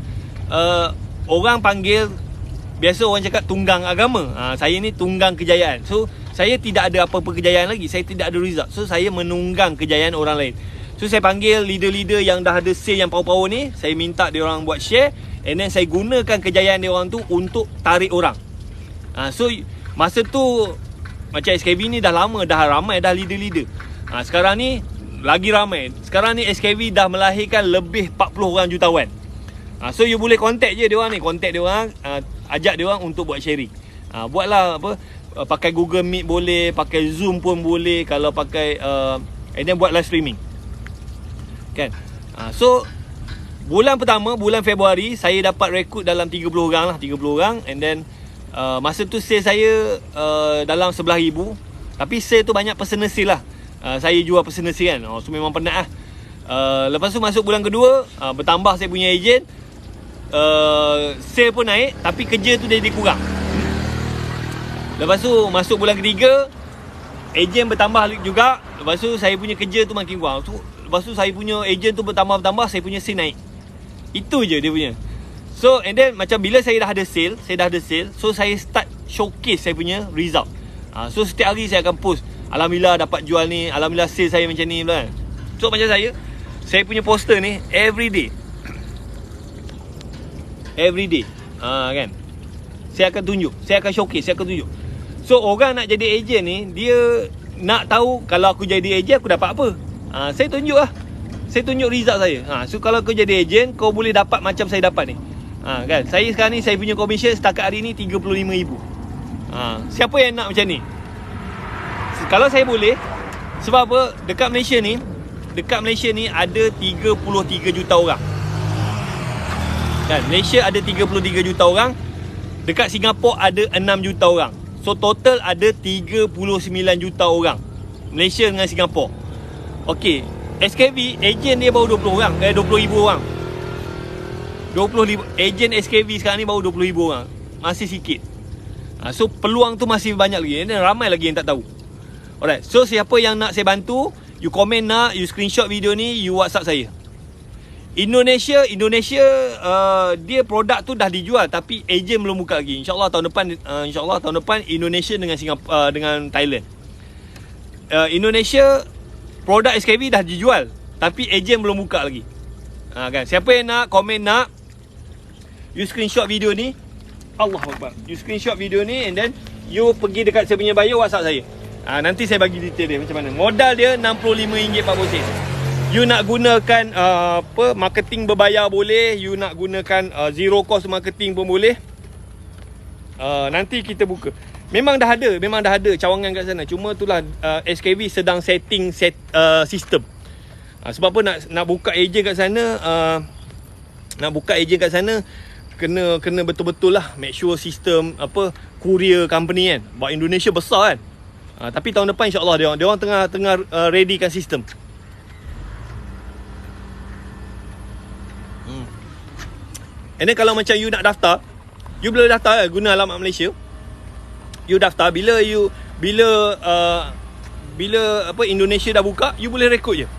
S2: orang panggil, biasa orang cakap tunggang agama. Saya ni tunggang kejayaan. So saya tidak ada apa-apa kejayaan lagi. Saya tidak ada result. So saya menunggang kejayaan orang lain. So saya panggil leader-leader yang dah ada sale yang power-power ni. Saya minta dia orang buat share. And then saya gunakan kejayaan dia orang tu untuk tarik orang. So masa tu macam SKV ni dah lama, dah ramai dah leader-leader. Sekarang ni lagi ramai. Sekarang ni SKV dah melahirkan lebih 40 orang jutawan. So you boleh contact je dia orang ni, contact dia orang, ajak dia orang untuk buat sharing. Buatlah apa, pakai Google Meet boleh, pakai Zoom pun boleh, kalau pakai and then buat live streaming. Kan? So bulan pertama, bulan Februari, saya dapat rekrut dalam 30 orang lah, 30 orang. And then masa tu sale saya dalam 11,000. Tapi sale tu banyak personal sale lah. Saya jual personal sale kan. So memang penat lah. Lepas tu masuk bulan kedua, bertambah saya punya ejen. Sale pun naik, tapi kerja tu jadi kurang. Lepas tu masuk bulan ketiga, ejen bertambah juga. Lepas tu saya punya kerja tu makin kurang. Lepas tu saya punya ejen tu bertambah, saya punya sale naik. Itu je dia punya. So and then macam bila saya dah ada sale, so saya start showcase saya punya result. So setiap hari saya akan post, alhamdulillah dapat jual ni, alhamdulillah sale saya macam ni kan. So macam saya punya poster ni every day. Kan. Saya akan tunjuk, saya akan showcase, saya akan tunjuk. So orang nak jadi ejen ni, dia nak tahu kalau aku jadi ejen aku dapat apa. Saya tunjuk lah. Saya tunjuk result saya. So kalau kau jadi ejen, kau boleh dapat macam saya dapat ni. Kan. Saya sekarang ni, saya punya commission setakat hari ni 35,000. Siapa yang nak macam ni? Kalau saya boleh, sebab apa? Dekat Malaysia ni ada 33 juta orang. Kan, Malaysia ada 33 juta orang. Dekat Singapura ada 6 juta orang. So total ada 39 juta orang, Malaysia dengan Singapura. Okey, SKV ejen dia baru 20 orang, 20,000 orang. 20,000 ejen SKV sekarang ni baru 20,000 orang. Masih sikit. So peluang tu masih banyak lagi. Dan ramai lagi yang tak tahu. Alright, so siapa yang nak saya bantu, you komen nak, you screenshot video ni, you WhatsApp saya. Indonesia dia produk tu dah dijual tapi ejen belum buka lagi. InsyaAllah tahun depan Indonesia dengan Singapura, dengan Thailand. Indonesia produk SKV dah dijual tapi ejen belum buka lagi. Kan, siapa yang nak, komen nak, you screenshot video ni. Allahuakbar. You screenshot video ni and then you pergi dekat saya punya bio, WhatsApp saya. Nanti saya bagi detail dia macam mana. Modal dia RM65.40. You nak gunakan marketing berbayar boleh, you nak gunakan zero cost marketing pun boleh. Nanti kita buka. Memang dah ada cawangan kat sana. Cuma itulah SKV sedang setting sistem. Sebab apa nak buka ejen kat sana, kena betul-betul lah make sure sistem courier company kan. Sebab Indonesia besar kan. Tapi tahun depan insya-Allah dia orang tengah readykan sistem. And then kalau macam you nak daftar, you boleh daftar guna alamat Malaysia. You daftar bila Indonesia dah buka, you boleh rekrut je.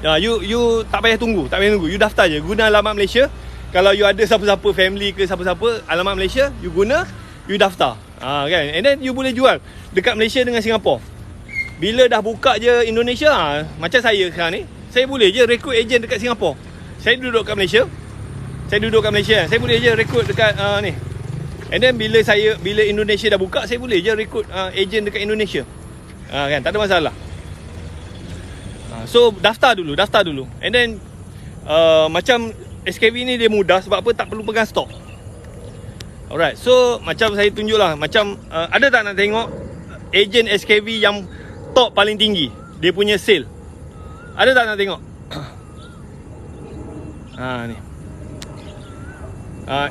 S2: You tak payah tunggu. You daftar je guna alamat Malaysia. Kalau you ada siapa-siapa family ke siapa-siapa alamat Malaysia, you guna, you daftar. Kan? And then you boleh jual dekat Malaysia dengan Singapura. Bila dah buka je Indonesia, macam saya sekarang ni, saya boleh je rekrut ejen dekat Singapura. Saya duduk kat Malaysia. Saya boleh je rekrut dekat ni. And then bila Indonesia dah buka, saya boleh je rekrut ejen dekat Indonesia. Kan, tak ada masalah. So daftar dulu. And then macam SKV ni dia mudah sebab apa? Tak perlu pegang stok. Alright, so macam saya tunjuk lah, macam ada tak nak tengok ejen SKV yang top paling tinggi, dia punya sale? Ada tak nak tengok? Ni.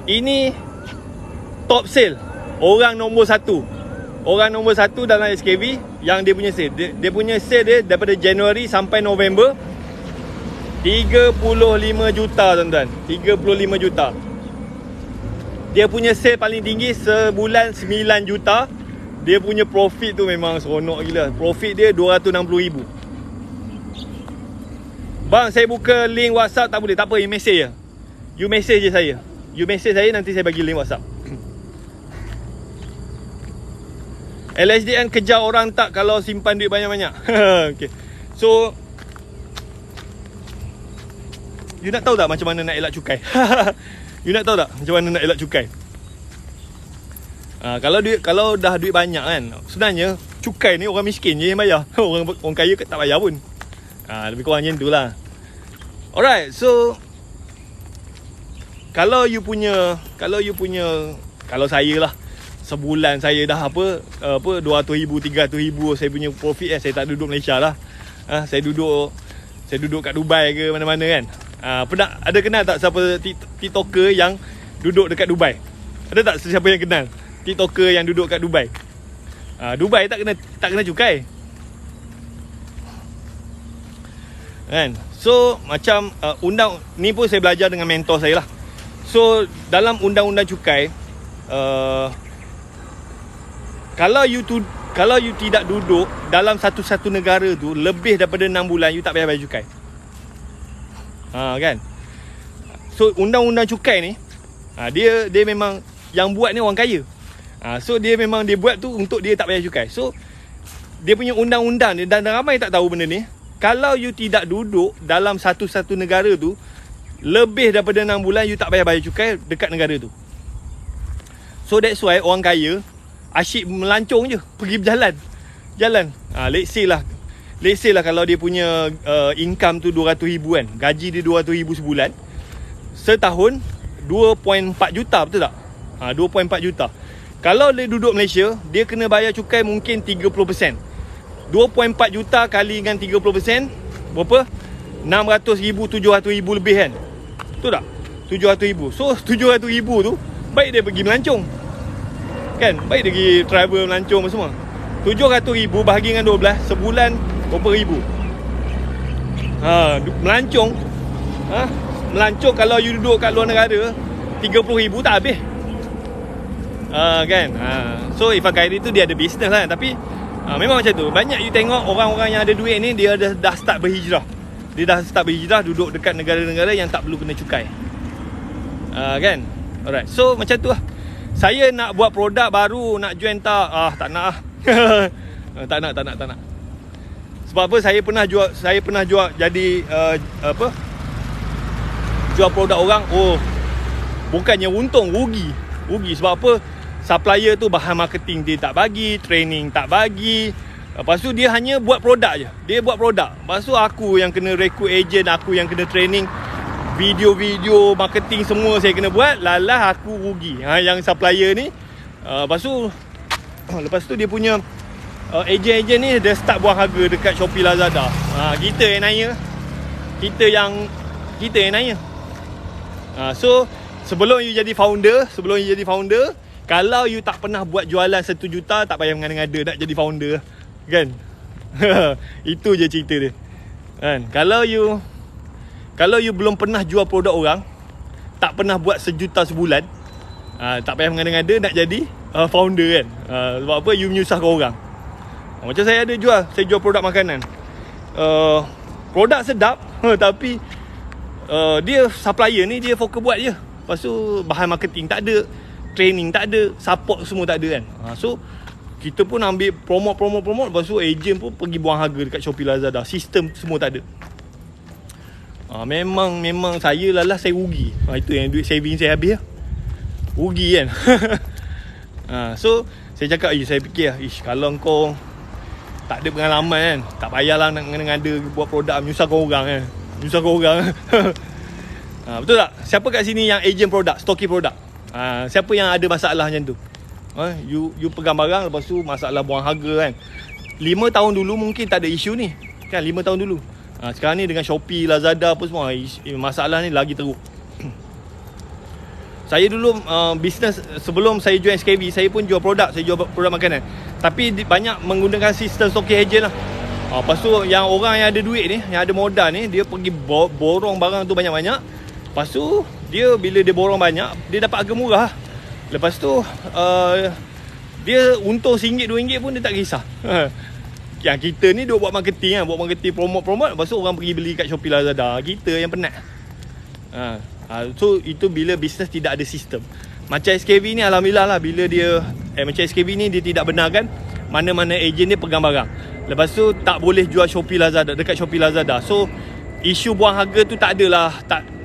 S2: Ini top sale, orang nombor 1. Orang nombor 1 dalam SKV yang dia punya sale. Dia punya sale dia daripada Januari sampai November 35 juta tuan-tuan. 35 juta. Dia punya sale paling tinggi sebulan 9 juta. Dia punya profit tu memang seronok gila. Profit dia 260,000. Bang, saya buka link WhatsApp tak boleh. Tak apa, you message je. You message je saya. You message saya, nanti saya bagi link WhatsApp. LSDN kejar orang tak kalau simpan duit banyak-banyak? Okay. So, you nak tahu tak macam mana nak elak cukai? You nak tahu tak macam mana nak elak cukai? Kalau dah duit banyak kan, sebenarnya cukai ni orang miskin je yang bayar. Orang kaya tak bayar pun. Lebih kurang macam tu lah. Alright, so kalau saya lah, sebulan saya dah 200,000, 300,000 saya punya profit saya tak duduk Malaysia lah. Saya duduk kat Dubai ke mana-mana kan. Pernah ada kenal tak siapa TikToker yang duduk dekat Dubai? Ada tak siapa yang kenal TikToker yang duduk kat Dubai? Dubai tak kena cukai. Kan? So macam undang ni pun saya belajar dengan mentor saya lah. So dalam undang-undang cukai, kalau you tidak duduk dalam satu negara tu lebih daripada 6 bulan, you tak payah bayar cukai. Kan? So undang-undang cukai ni, dia memang yang buat ni orang kaya. So dia memang dia buat tu untuk dia tak bayar cukai. So dia punya undang-undang ni, dan ramai tak tahu benda ni, kalau you tidak duduk dalam satu negara tu lebih daripada 6 bulan, you tak payah bayar cukai dekat negara tu. So that's why orang kaya asyik melancong je, pergi berjalan. Let's say lah kalau dia punya income tu 200,000 kan, gaji dia 200,000 sebulan, setahun 2.4 juta, betul tak? 2.4 juta. Kalau dia duduk Malaysia, dia kena bayar cukai mungkin 30%. 2.4 juta kali dengan 30%, berapa? 600,000, 700,000 lebih kan? Betul tak? 700,000. So 700,000 tu baik dia pergi melancong, kan? Baik dia pergi travel, melancong semua. 700,000 bahagi dengan 12, sebulan berapa ribu? Melancong. Melancong kalau you duduk kat luar negara 30,000 tak habis. Kan? So Irfan Khairi tu dia ada bisnes lah. Tapi memang macam tu. Banyak you tengok orang-orang yang ada duit ni, dia dah start berhijrah. Dia dah start berhijrah, duduk dekat negara-negara yang tak perlu kena cukai. Kan? Alright. So macam tu lah. Saya nak buat produk baru, nak join tak? Tak nak lah. Tak nak. Sebab apa? Saya pernah jual jadi jual produk orang. Bukannya untung, rugi. Sebab apa? Supplier tu bahan marketing dia tak bagi, training tak bagi. Lepas tu dia hanya buat produk je. Dia buat produk. Lepas tu aku yang kena rekrut agent, aku yang kena training, video-video, marketing semua saya kena buat. Lalah aku rugi. Yang supplier ni lepas tu dia punya ejen-ejen ni dia start buang harga dekat Shopee, Lazada. Kita yang nanya. Kita yang nanya. So sebelum you jadi founder, kalau you tak pernah buat jualan 1 juta, tak payah mengada-ngada nak jadi founder, kan? Itu je cerita dia, kan? Kalau you belum pernah jual produk orang, tak pernah buat 1 juta sebulan, tak payah mengada-ngada nak jadi founder, kan? Sebab apa? You menyusahkan orang. Macam saya jual produk makanan. Produk sedap, tapi dia supplier ni dia fokus buat je. Lepas tu bahan marketing tak ada, training tak ada, support semua tak ada, kan? So kita pun ambil promote. Lepas tu ejen pun pergi buang harga dekat Shopee, Lazada. Sistem semua tak ada. Memang saya saya rugi. Itu yang duit saving saya habis lah. Rugi, kan? So saya cakap, saya fikir kalau kau tak ada pengalaman, kan, tak payahlah nak ngada buat produk, menyusahkan orang, kan?
S1: Betul tak? Siapa kat sini yang agent produk, stoki produk? Siapa yang ada masalah macam tu? You pegang barang, lepas tu masalah buang harga kan. 5 tahun dulu mungkin tak ada isu ni kan, 5 tahun dulu. Sekarang ni dengan Shopee, Lazada apa semua, masalah ni lagi teruk. Saya dulu bisnes sebelum saya join SKV, saya pun jual produk, saya jual produk makanan. Tapi banyak menggunakan sistem stocking agent lah. Lepas tu yang orang yang ada duit ni, yang ada modal ni, dia pergi borong barang tu banyak-banyak. Lepas tu dia bila dia borong banyak, dia dapat harga murah. Lepas tu dia untung RM1, RM2 pun dia tak kisah. Yang kita ni duk buat marketing kan, buat marketing, promote. Lepas tu orang pergi beli kat Shopee, Lazada. Kita yang penat. So itu bila bisnes tidak ada sistem. Macam SKV ni alhamdulillah lah, bila dia macam SKV ni dia tidak benarkan mana-mana ejen dia pegang barang. Lepas tu tak boleh jual Shopee, Lazada, dekat Shopee, Lazada. So isu buang harga tu tak adalah.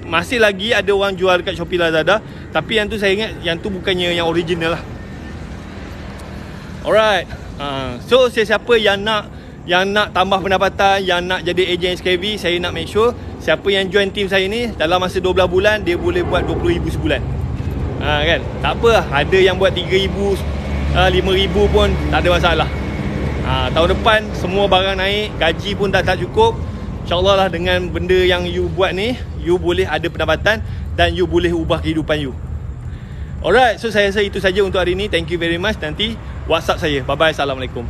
S1: Masih lagi ada orang jual dekat Shopee, Lazada, tapi yang tu saya ingat yang tu bukannya yang original lah. Alright. So siapa yang nak tambah pendapatan, yang nak jadi ejen SKV, saya nak make sure siapa yang join team saya ni dalam masa 12 bulan dia boleh buat RM20,000 sebulan. Kan? Tak apa, ada yang buat RM3,000, RM5,000 pun tak ada masalah. Tahun depan semua barang naik, gaji pun tak cukup. InsyaAllah lah dengan benda yang you buat ni, you boleh ada pendapatan dan you boleh ubah kehidupan you. Alright, so saya rasa itu saja untuk hari ni. Thank you very much. Nanti WhatsApp saya. Bye bye. Assalamualaikum.